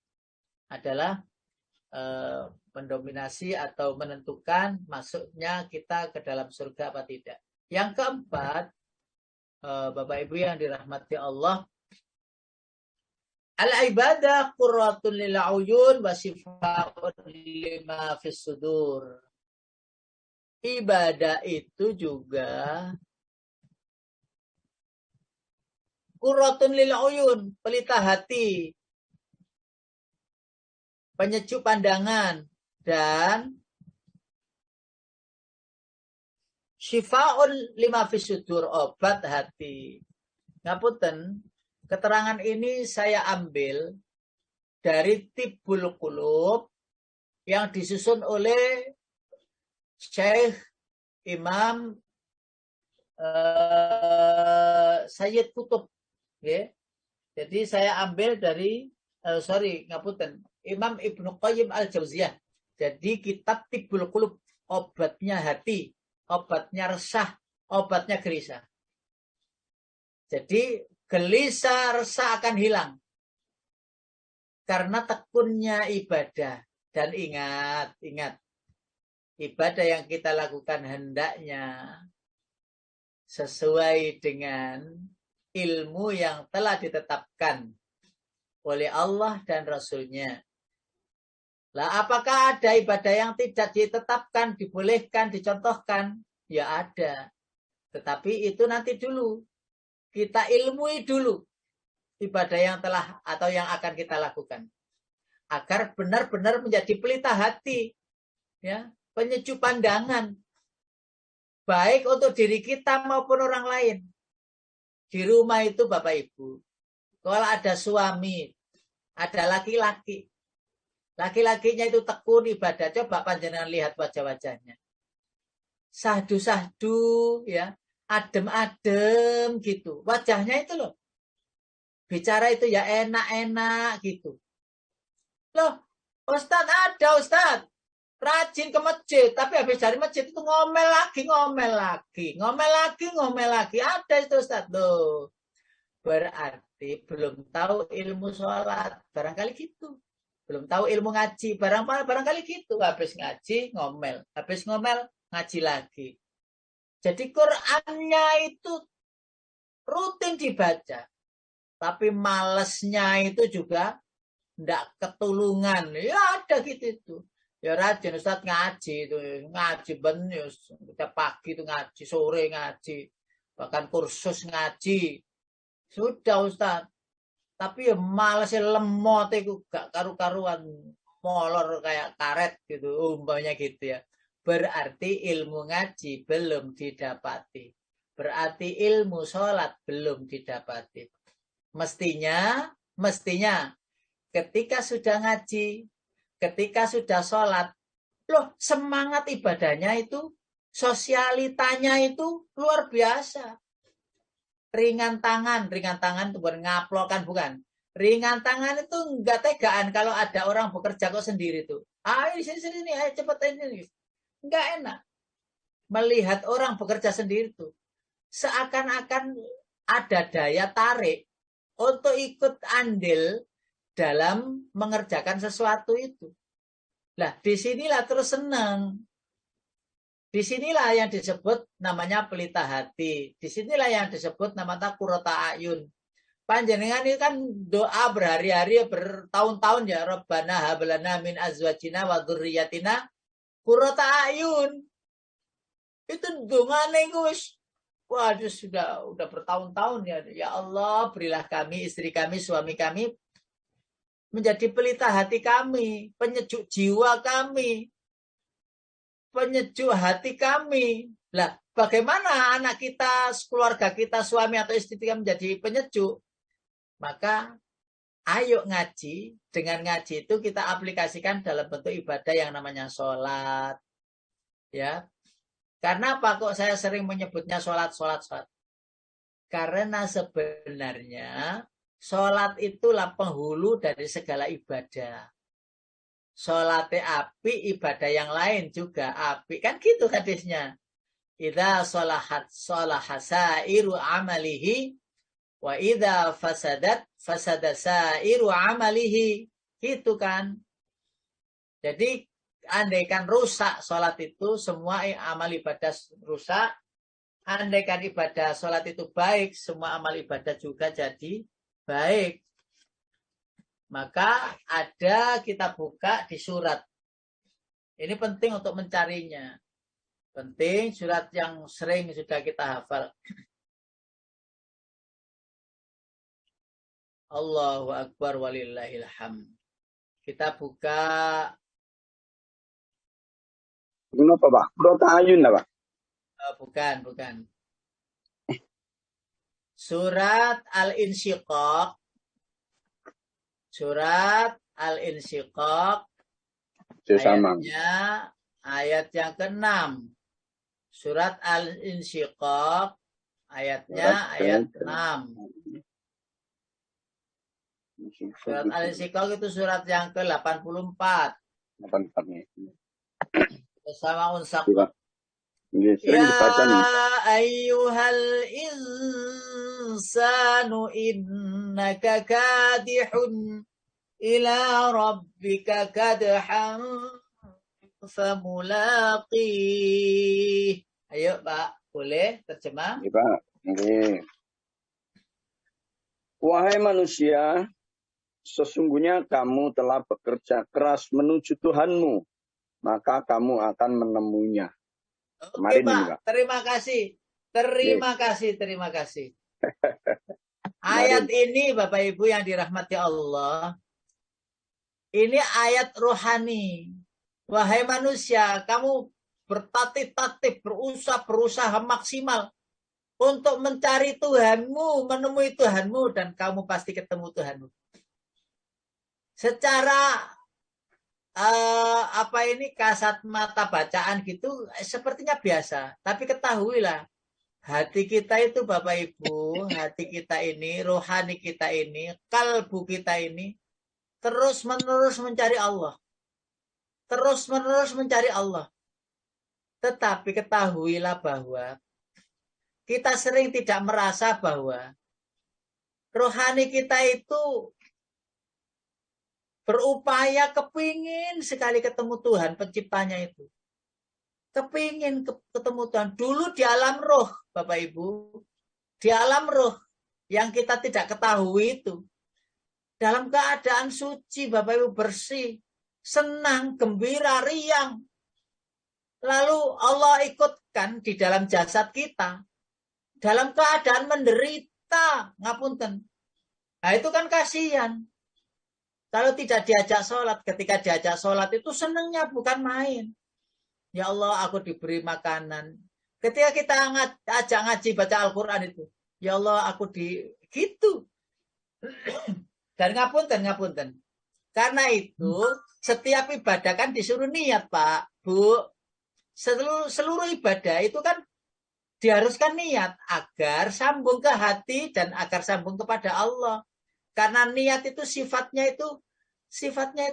adalah mendominasi atau menentukan masuknya kita ke dalam surga apa tidak. Yang keempat, Bapak Ibu yang dirahmati Allah, al-ibadah qurratun lil uyun wa shifaa'un lima fis sudur. Ibadah itu juga qurratun lil uyun, pelita hati, penyejuk pandangan, dan syifa'un lima fis sudur, obat hati. Ngapunten, keterangan ini saya ambil dari Tibbul Qulub yang disusun oleh Syekh Imam Sayyid Qutb. Okay. Jadi saya ambil dari ngapunten, Imam Ibnu Qayyim Al-Jauziyah. Jadi kitab Tibbul Qulub, obatnya hati, obatnya resah, obatnya gelisah. Jadi gelisah, resah akan hilang karena tekunnya ibadah. Dan ingat, ibadah yang kita lakukan hendaknya sesuai dengan ilmu yang telah ditetapkan oleh Allah dan Rasul-Nya. Lah, apakah ada ibadah yang tidak ditetapkan, dibolehkan, dicontohkan? Ya ada. Tetapi itu nanti dulu. Kita ilmui dulu ibadah yang telah atau yang akan kita lakukan. Agar benar-benar menjadi pelita hati. Ya, penyejuk pandangan. Baik untuk diri kita maupun orang lain. Di rumah itu Bapak Ibu, kalau ada suami, ada laki-laki, laki-lakinya itu tekun ibadah, coba panjenengan lihat wajah-wajahnya. Sahdu-sahdu, ya, adem-adem gitu. Wajahnya itu loh. Bicara itu ya enak-enak gitu. Loh, Ustadz ada Ustadz. Rajin ke masjid, tapi habis dari masjid itu ngomel lagi. Ada itu Ustadz. Loh, berarti belum tahu ilmu sholat. Barangkali gitu. Belum tahu ilmu ngaji. Barangkali gitu. Habis ngaji, ngomel. Habis ngomel, ngaji lagi. Jadi Qur'annya itu rutin dibaca. Tapi malesnya itu juga tidak ketulungan. Ya ada gitu itu. Ya rajin Ustadz ngaji itu, ngaji bener, setiap pagi itu ngaji, sore ngaji, bahkan kursus ngaji. Sudah Ustadz. Tapi ya malesnya lemot itu gak karu-karuan, molor kayak karet gitu, umpamanya gitu ya. Berarti ilmu ngaji belum didapati. Berarti ilmu sholat belum didapati. Mestinya ketika sudah ngaji, ketika sudah sholat, loh semangat ibadahnya itu, sosialitanya itu luar biasa. Ringan tangan itu bukan ngaplokan, bukan. Ringan tangan itu enggak tegaan kalau ada orang bekerja kok sendiri tuh. Ayo sini, ayo cepet ini. Enggak enak. Melihat orang bekerja sendiri tuh. Seakan-akan ada daya tarik untuk ikut andil dalam mengerjakan sesuatu itu. Lah, disinilah terus senang. Disinilah yang disebut namanya pelita hati. Disinilah yang disebut namanya qurrata ayun. Panjenengan ini kan doa berhari-hari, bertahun-tahun ya. Rabbana hablana min azwajina wa dzurriyyatina qurrata ayun. Itu dongane Gus. Waduh, sudah bertahun-tahun ya. Ya Allah, berilah kami, istri kami, suami kami menjadi pelita hati kami, penyejuk jiwa kami, penyejuk hati kami. Lah, bagaimana anak kita, keluarga kita, suami atau istri kita menjadi penyejuk? Maka ayo ngaji. Dengan ngaji itu kita aplikasikan dalam bentuk ibadah yang namanya sholat. Ya. Karena apa kok saya sering menyebutnya sholat? Karena sebenarnya sholat itulah penghulu dari segala ibadah. Sholatnya api, ibadah yang lain juga api. Kan gitu hadisnya. Idza sholahat sholahasairu amalihi wa idza fasadat fasadasairu amalihi. Gitu kan. Jadi andaikan rusak sholat itu, semua amal ibadah rusak. Andaikan ibadah sholat itu baik, semua amal ibadah juga jadi baik. Maka kita buka di surat. Ini penting untuk mencarinya. Penting surat yang sering sudah kita hafal. Allahu Akbar walillahil hamd. Kita buka. Kenapa, Pak? Surat Ayun, Pak? Bukan. Surat Al-Insyiqaq. Surat Al-Insyiqaq. Ayat yang ke-6. Surat Al-Insyiqaq. Ayatnya ayat 6. Surat Al-Insyiqaq itu surat yang ke-84. 84-nya. Bersama unsaq. Ya ayyuhal insanu innaka kadihun ila rabbika kadhan famulaqih. Ayo Pak, boleh terjemah? Ya, Pak. Oke. Wahai manusia, sesungguhnya kamu telah bekerja keras menuju Tuhanmu, maka kamu akan menemuinya. Oke Pak, terima kasih. Terima kasih. Ayat ini Bapak Ibu yang dirahmati Allah, ini ayat rohani. Wahai manusia, kamu bertatih-tatih, berusaha maksimal untuk mencari Tuhanmu, menemui Tuhanmu, dan kamu pasti ketemu Tuhanmu. Secara kasat mata bacaan gitu sepertinya biasa, tapi ketahuilah hati kita itu Bapak Ibu, hati kita ini, rohani kita ini, kalbu kita ini terus menerus mencari Allah. Tetapi ketahuilah bahwa kita sering tidak merasa bahwa rohani kita itu berupaya kepingin sekali ketemu Tuhan penciptanya itu. Kepingin ketemu Tuhan. Dulu di alam roh, Bapak Ibu. Di alam roh yang kita tidak ketahui itu. Dalam keadaan suci, Bapak Ibu, bersih. Senang, gembira, riang. Lalu Allah ikutkan di dalam jasad kita. Dalam keadaan menderita. Ngapunten. Nah itu kan kasihan. Kalau tidak diajak sholat, ketika diajak sholat itu senangnya bukan main. Ya Allah, aku diberi makanan. Ketika kita ajak ngaji baca Al-Quran itu, ya Allah, aku gitu. Dan ngapunten. Karena itu, setiap ibadah kan disuruh niat, Pak, Bu. Seluruh ibadah itu kan diharuskan niat agar sambung ke hati dan agar sambung kepada Allah. Karena niat itu sifatnya itu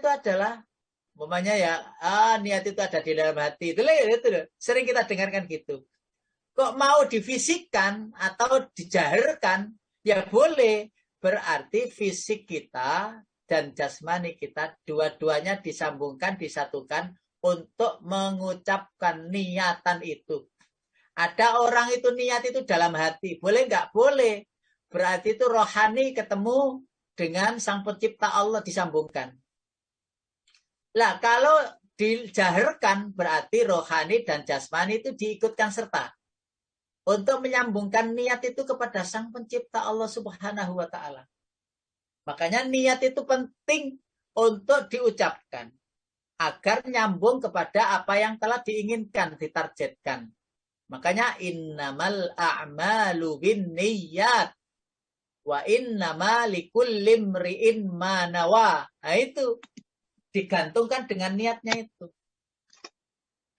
adalah umpamanya ya, niat itu ada di dalam hati. Itu sering kita dengarkan gitu. Kok mau difisikkan atau dijaharkan? Ya boleh. Berarti fisik kita dan jasmani kita dua-duanya disambungkan, disatukan untuk mengucapkan niatan itu. Ada orang itu niat itu dalam hati. Boleh nggak? Boleh. Berarti itu rohani ketemu dengan Sang Pencipta Allah disambungkan. Lah kalau dijaharkan berarti rohani dan jasmani itu diikutkan serta. Untuk menyambungkan niat itu kepada Sang Pencipta Allah Subhanahu wa Ta'ala. Makanya niat itu penting untuk diucapkan. Agar nyambung kepada apa yang telah diinginkan, ditargetkan. Makanya innamal a'malu binniyat. Wa innama likulli imri'in ma nawa. Nah itu digantungkan dengan niatnya itu.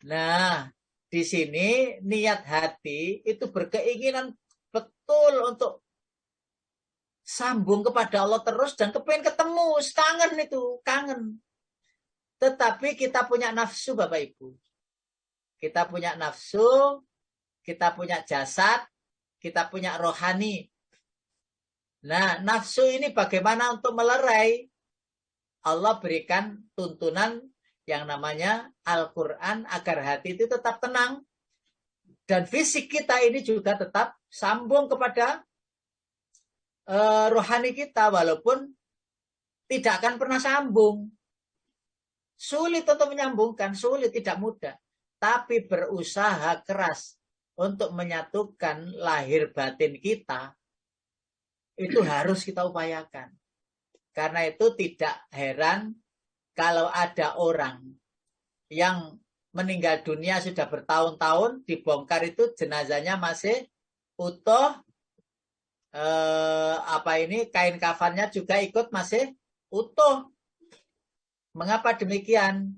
Nah, di sini niat hati itu berkeinginan betul untuk sambung kepada Allah terus dan kepengen ketemu, kangen. Tetapi kita punya nafsu Bapak Ibu. Kita punya nafsu, kita punya jasad, kita punya rohani. Nah, nafsu ini bagaimana untuk melerai? Allah berikan tuntunan yang namanya Al-Quran agar hati itu tetap tenang. Dan fisik kita ini juga tetap sambung kepada rohani kita, walaupun tidak akan pernah sambung. Sulit untuk menyambungkan, sulit, tidak mudah. Tapi berusaha keras untuk menyatukan lahir batin kita, itu harus kita upayakan. Karena itu tidak heran kalau ada orang yang meninggal dunia sudah bertahun-tahun, dibongkar itu jenazahnya masih utuh, kain kafannya juga ikut masih utuh. Mengapa demikian?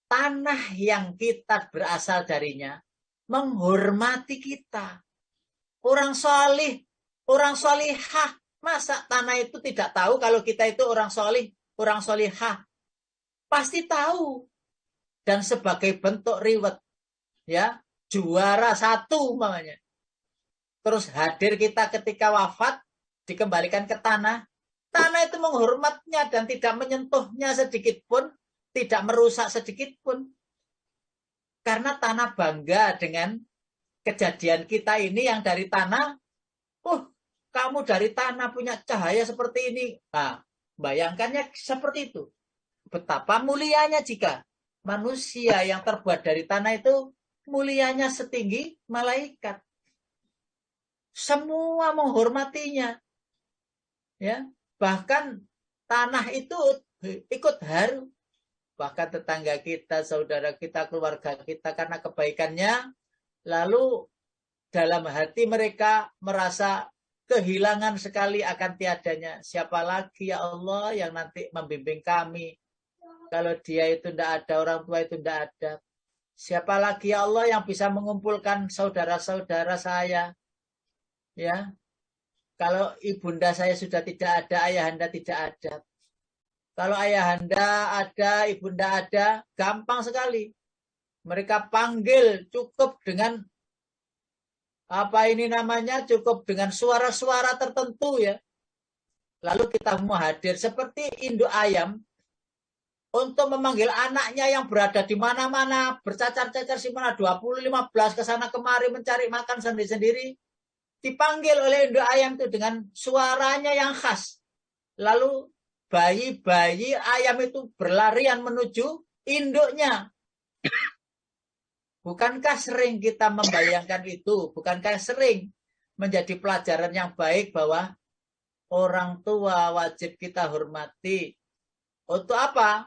Tanah yang kita berasal darinya menghormati kita. Orang solih, orang solihah, masa tanah itu tidak tahu kalau kita itu orang solih, orang solihah? Pasti tahu. Dan sebagai bentuk riwet, ya, juara 1 umpamanya. Terus hadir kita ketika wafat, dikembalikan ke tanah. Tanah itu menghormatnya dan tidak menyentuhnya sedikit pun, tidak merusak sedikit pun. Karena tanah bangga dengan kejadian kita ini yang dari tanah. Kamu dari tanah punya cahaya seperti ini. Nah, bayangkannya seperti itu. Betapa mulianya jika manusia yang terbuat dari tanah itu mulianya setinggi malaikat. Semua menghormatinya. Ya, bahkan tanah itu ikut haru. Bahkan tetangga kita, saudara kita, keluarga kita karena kebaikannya, lalu dalam hati mereka merasa kehilangan sekali akan tiadanya. Siapa lagi ya Allah yang nanti membimbing kami? Kalau dia itu tidak ada, orang tua itu tidak ada. Siapa lagi ya Allah yang bisa mengumpulkan saudara-saudara saya? Ya, kalau ibunda saya sudah tidak ada, ayahanda tidak ada. Kalau ayahanda ada, ibunda ada, gampang sekali. Mereka panggil cukup dengan cukup dengan suara-suara tertentu ya. Lalu kita mau hadir seperti induk ayam untuk memanggil anaknya yang berada di mana-mana, bercacar-cacar di mana 20, 15 ke sana kemari mencari makan sendiri-sendiri. Dipanggil oleh induk ayam itu dengan suaranya yang khas. Lalu bayi-bayi ayam itu berlarian menuju induknya. Bukankah sering kita membayangkan itu? Bukankah sering menjadi pelajaran yang baik bahwa orang tua wajib kita hormati? Untuk apa?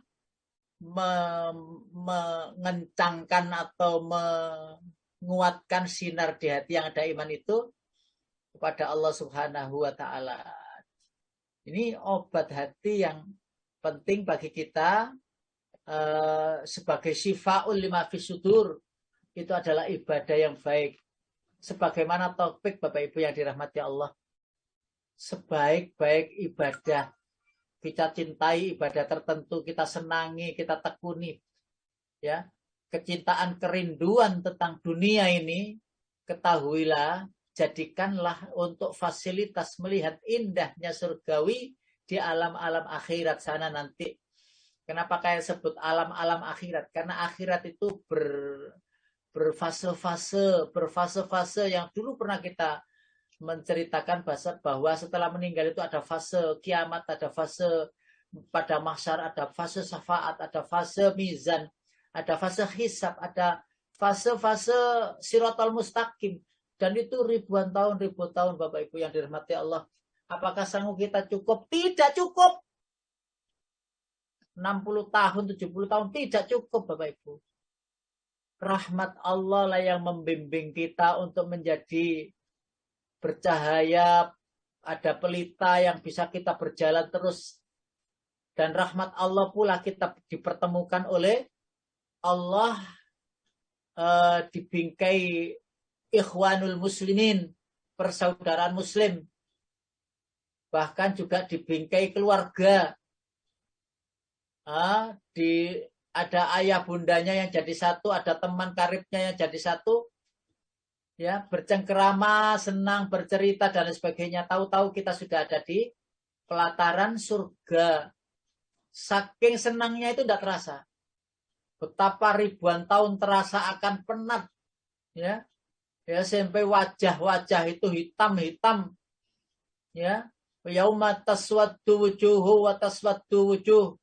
Mengencangkan atau menguatkan sinar di hati yang ada iman itu kepada Allah Subhanahu wa Ta'ala. Ini obat hati yang penting bagi kita sebagai syifaul lima fis sudur. Itu adalah ibadah yang baik. Sebagaimana topik Bapak Ibu yang dirahmati Allah. Sebaik-baik ibadah. Kita cintai ibadah tertentu, kita senangi, kita tekuni. Ya, kecintaan, kerinduan tentang dunia ini, ketahuilah, jadikanlah untuk fasilitas melihat indahnya surgawi di alam-alam akhirat sana nanti. Kenapa kayak sebut alam-alam akhirat? Karena akhirat itu berfase-fase yang dulu pernah kita menceritakan bahwa setelah meninggal itu ada fase kiamat, ada fase pada mahsyar, ada fase syafaat, ada fase mizan, ada fase hisab, ada fase-fase siratal mustaqim. Dan itu ribuan tahun Bapak Ibu yang dirahmati Allah. Apakah sanggup kita cukup? Tidak cukup. 60 tahun, 70 tahun tidak cukup Bapak Ibu. Rahmat Allah lah yang membimbing kita untuk menjadi bercahaya, ada pelita yang bisa kita berjalan terus. Dan rahmat Allah pula kita dipertemukan oleh Allah, dibingkai ikhwanul muslimin, persaudaraan muslim. Bahkan juga dibingkai keluarga. Ada ayah bundanya yang jadi satu, ada teman karibnya yang jadi satu. Ya, bercengkerama, senang, bercerita dan sebagainya. Tahu-tahu kita sudah ada di pelataran surga. saking senangnya itu tidak terasa. Betapa ribuan tahun terasa akan penat. Ya, ya sampai wajah-wajah itu hitam-hitam. Ya, yauma taswaddu wujuhu wa taswaddu wujuh.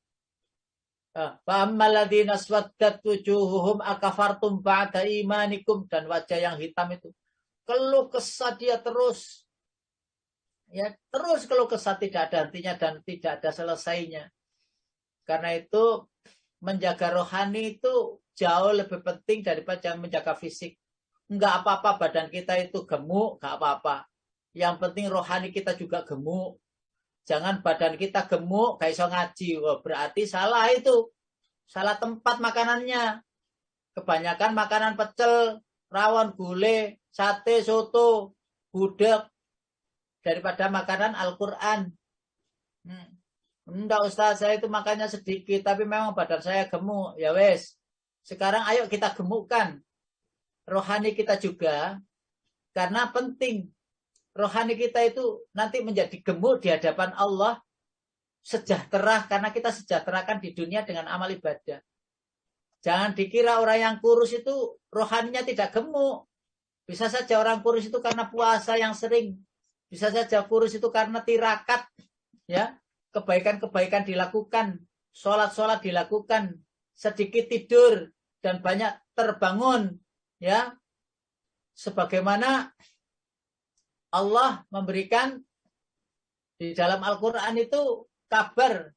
Fa ammal ladzina aswaddat wujuhuhum akafartum ba'da imanikum, dan wajah yang hitam itu keluh kesah dia terus. Ya, terus keluh kesah, tidak ada hentinya dan tidak ada selesainya. Karena itu menjaga rohani itu jauh lebih penting daripada menjaga fisik. Enggak apa-apa badan kita itu gemuk, enggak apa-apa. Yang penting rohani kita juga gemuk. Jangan badan kita gemuk, gak iso ngaji. Wah, berarti salah itu. Salah tempat makanannya. Kebanyakan makanan pecel, rawon, gulai, sate, soto, gudeg. Daripada makanan Al-Quran. Enggak Ustaz, saya itu makannya sedikit, tapi memang badan saya gemuk. Ya wes, sekarang ayo kita gemukkan rohani kita juga. Karena penting. Rohani kita itu nanti menjadi gemuk di hadapan Allah, sejahtera, karena kita sejahterakan di dunia dengan amal ibadah. Jangan dikira orang yang kurus itu rohaninya tidak gemuk. Bisa saja orang kurus itu karena puasa yang sering. Bisa saja kurus itu karena tirakat. Ya, kebaikan-kebaikan dilakukan, sholat-sholat dilakukan, sedikit tidur dan banyak terbangun. Ya, sebagaimana Allah memberikan di dalam Al-Quran itu kabar,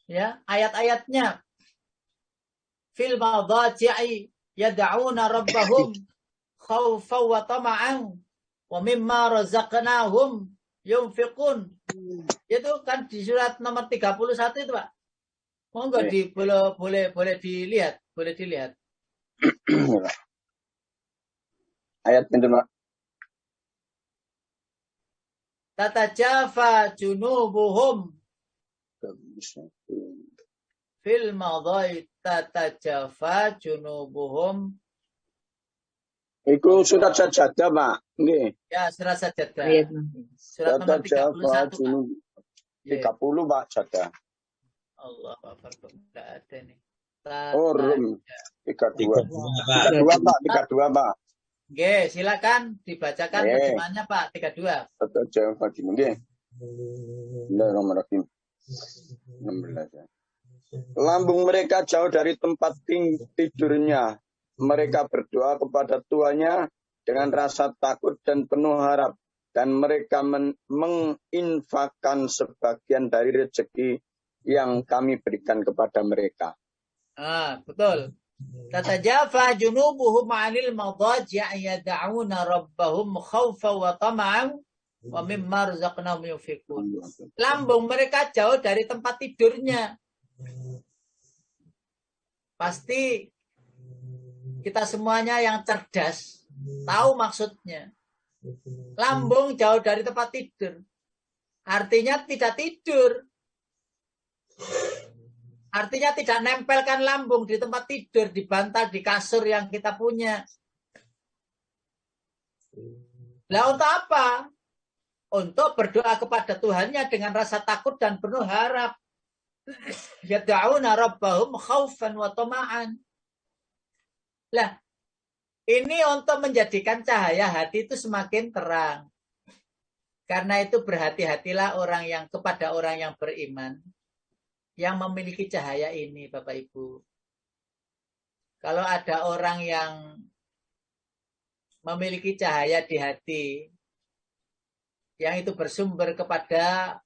ya, ayat-ayatnya. Fil madhaji'i yad'una rabbahum khawfan wa tama'an wa mimma razaqnahum yunfiqun. Itu kan di surat nomor 31 itu, Pak. Monggo boleh dilihat, Ayat itu, Pak. Tatajafa junubuhum fil madai, tatajafa junubuhum. Itu surat sajadah, Pak. Nggih. Ya, surat sajadah. Surat nomor 31. 30, Pak, sajadah. Allah Akbar, enggak ada nih. Oh, Rum 32. 32, Pak, 32, Pak. Oke, silakan dibacakan terjemahannya, Pak. 32. Tatajafa junubuhum. Nggih. Bismillahirrahmanirrahim. 16. Lambung mereka jauh dari tempat tidurnya. Mereka berdoa kepada Tuhannya dengan rasa takut dan penuh harap. Dan mereka menginfakkan sebagian dari rezeki yang kami berikan kepada mereka. Betul. Tatajafa junubuhum 'anil madhaji' yad'una rabbahum khawfan wa tama'an wa mimma razaqnahum yunfiqun. Lambung mereka jauh dari tempat tidurnya. Pasti kita semuanya yang cerdas tahu maksudnya. Lambung jauh dari tempat tidur. Artinya tidak tidur. Artinya tidak nempelkan lambung di tempat tidur, di bantal, di kasur yang kita punya. Lah untuk apa? Untuk berdoa kepada Tuhannya dengan rasa takut dan penuh harap. Yad'una rabbahum khaufan wa tama'an. Lah, ini untuk menjadikan cahaya hati itu semakin terang. Karena itu berhati-hatilah orang yang kepada orang yang beriman, yang memiliki cahaya ini, Bapak Ibu. Kalau ada orang yang memiliki cahaya di hati, yang itu bersumber kepada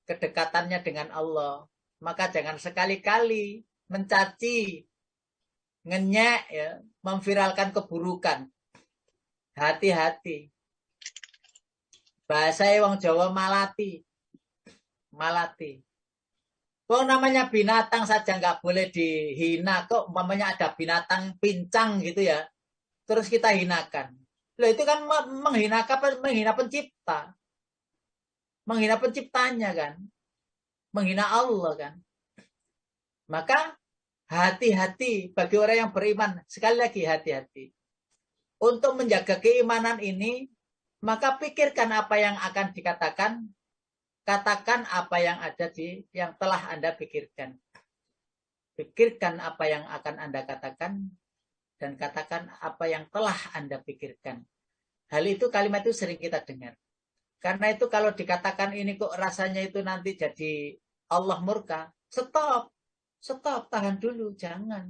kedekatannya dengan Allah, maka jangan sekali-kali mencaci, ngenyek, ya, memviralkan keburukan. Hati-hati. Bahasa wong Jawa malati. Malati. Kok namanya binatang saja nggak boleh dihina, kok umpamanya ada binatang pincang gitu ya, terus kita hinakan. Loh, itu kan menghina pencipta. Menghina penciptanya kan. Menghina Allah kan. Maka hati-hati bagi orang yang beriman. Sekali lagi hati-hati. Untuk menjaga keimanan ini, maka pikirkan apa yang akan dikatakan. Katakan apa yang ada yang telah Anda pikirkan. Pikirkan apa yang akan Anda katakan dan katakan apa yang telah Anda pikirkan. Hal itu, kalimat itu sering kita dengar. Karena itu kalau dikatakan ini kok rasanya itu nanti jadi Allah murka, stop, tahan dulu, jangan.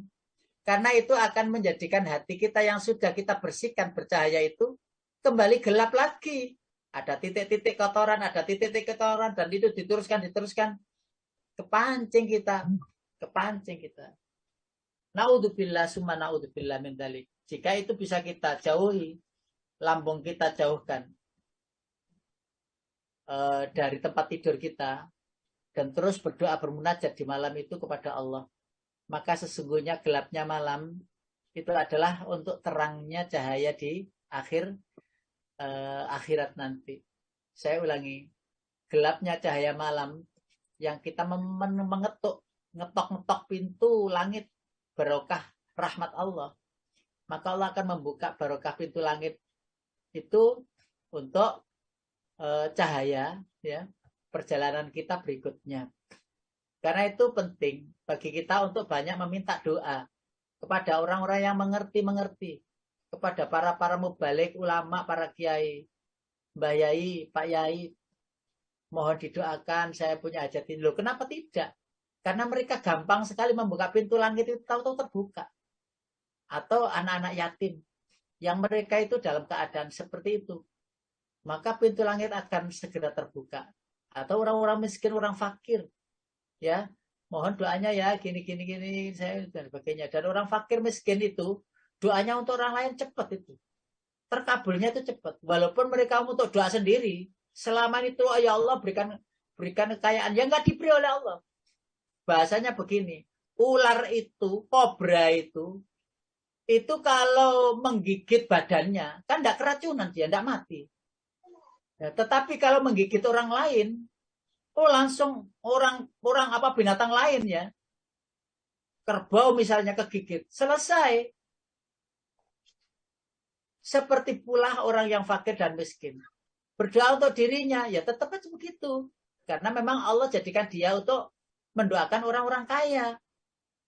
Karena itu akan menjadikan hati kita yang sudah kita bersihkan bercahaya itu kembali gelap lagi. Ada titik-titik kotoran, dan itu diteruskan, kepancing kita. Naudzubillah summa naudzubillah min dzalik. Jika itu bisa kita jauhi, lambung kita jauhkan dari tempat tidur kita, dan terus berdoa bermunajat di malam itu kepada Allah, maka sesungguhnya gelapnya malam itu adalah untuk terangnya cahaya di akhirat nanti. Saya ulangi, gelapnya cahaya malam yang kita ngetok pintu langit barokah rahmat Allah, maka Allah akan membuka barokah pintu langit itu untuk cahaya ya perjalanan kita berikutnya. Karena itu penting bagi kita untuk banyak meminta doa kepada orang-orang yang mengerti, kepada para mubalik, ulama, para kiai, Mbah Yai, Pak Yai, mohon didoakan, saya punya hajat ini. Loh, kenapa tidak? Karena mereka gampang sekali membuka pintu langit itu, tahu-tahu terbuka. Atau anak-anak yatim yang mereka itu dalam keadaan seperti itu, maka pintu langit akan segera terbuka. Atau orang-orang miskin, orang fakir, ya, mohon doanya ya, gini, saya dan sebagainya. Dan orang fakir miskin itu, doanya untuk orang lain cepat itu. Terkabulnya itu cepat. Walaupun mereka untuk doa sendiri, selama itu, ya Allah berikan kekayaan yang nggak diberi oleh Allah. Bahasanya begini, ular itu, kobra itu kalau menggigit badannya, kan enggak keracunan dia, enggak mati. Ya, tetapi kalau menggigit orang lain, langsung orang binatang lain ya, kerbau misalnya kegigit, selesai. Seperti pula orang yang fakir dan miskin. Berdoa untuk dirinya, ya tetap aja begitu. Karena memang Allah jadikan dia untuk mendoakan orang-orang kaya.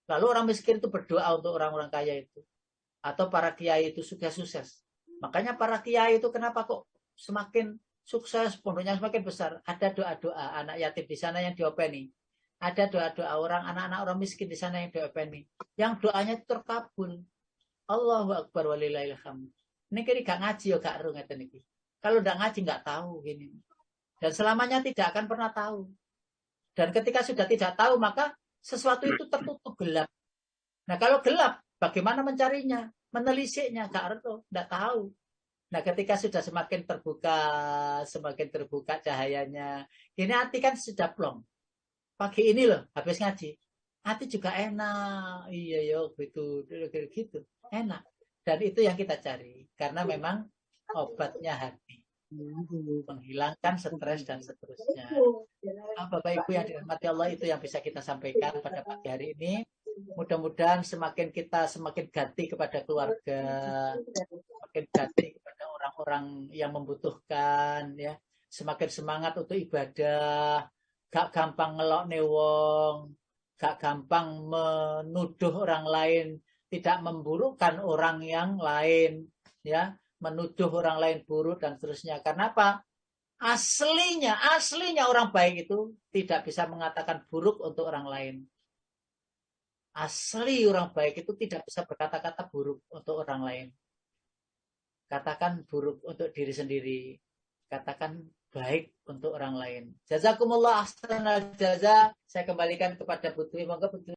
Lalu orang miskin itu berdoa untuk orang-orang kaya itu. Atau para kiai itu sukses. Makanya para kiai itu kenapa kok semakin sukses, pondoknya semakin besar. Ada doa-doa anak yatim di sana yang diopeni. Ada doa-doa anak-anak orang miskin di sana yang diopeni. Yang doanya itu terkabul. Allahu Akbar walillahil hamd. Ini kira gak ngaji ya gak ru ngeten iki. Kalau udah ngaji gak tahu gini. Dan selamanya tidak akan pernah tahu. Dan ketika sudah tidak tahu, maka sesuatu itu tertutup gelap. Nah kalau gelap, bagaimana mencarinya? Menelisiknya, gak redo, gak tahu. Nah ketika sudah semakin terbuka cahayanya, ini hati kan sudah plong. Pagi ini loh, habis ngaji. Hati juga enak. Iya yo, gitu, enak. Dan itu yang kita cari. Karena memang obatnya hati. Menghilangkan stres dan seterusnya. Bapak Ibu yang dirahmati Allah, itu yang bisa kita sampaikan pada pagi hari ini. Mudah-mudahan semakin ganti kepada keluarga, semakin ganti kepada orang-orang yang membutuhkan, ya, semakin semangat untuk ibadah, gak gampang ngelok wong, gak gampang menuduh orang lain, tidak memburukkan orang yang lain, ya, menuduh orang lain buruk dan seterusnya. Karena apa? Aslinya orang baik itu tidak bisa mengatakan buruk untuk orang lain. Asli orang baik itu tidak bisa berkata-kata buruk untuk orang lain. Katakan buruk untuk diri sendiri. Katakan baik untuk orang lain. Jazakumullah ahsanal jaza. Saya kembalikan kepada Putri. Monggo Putri.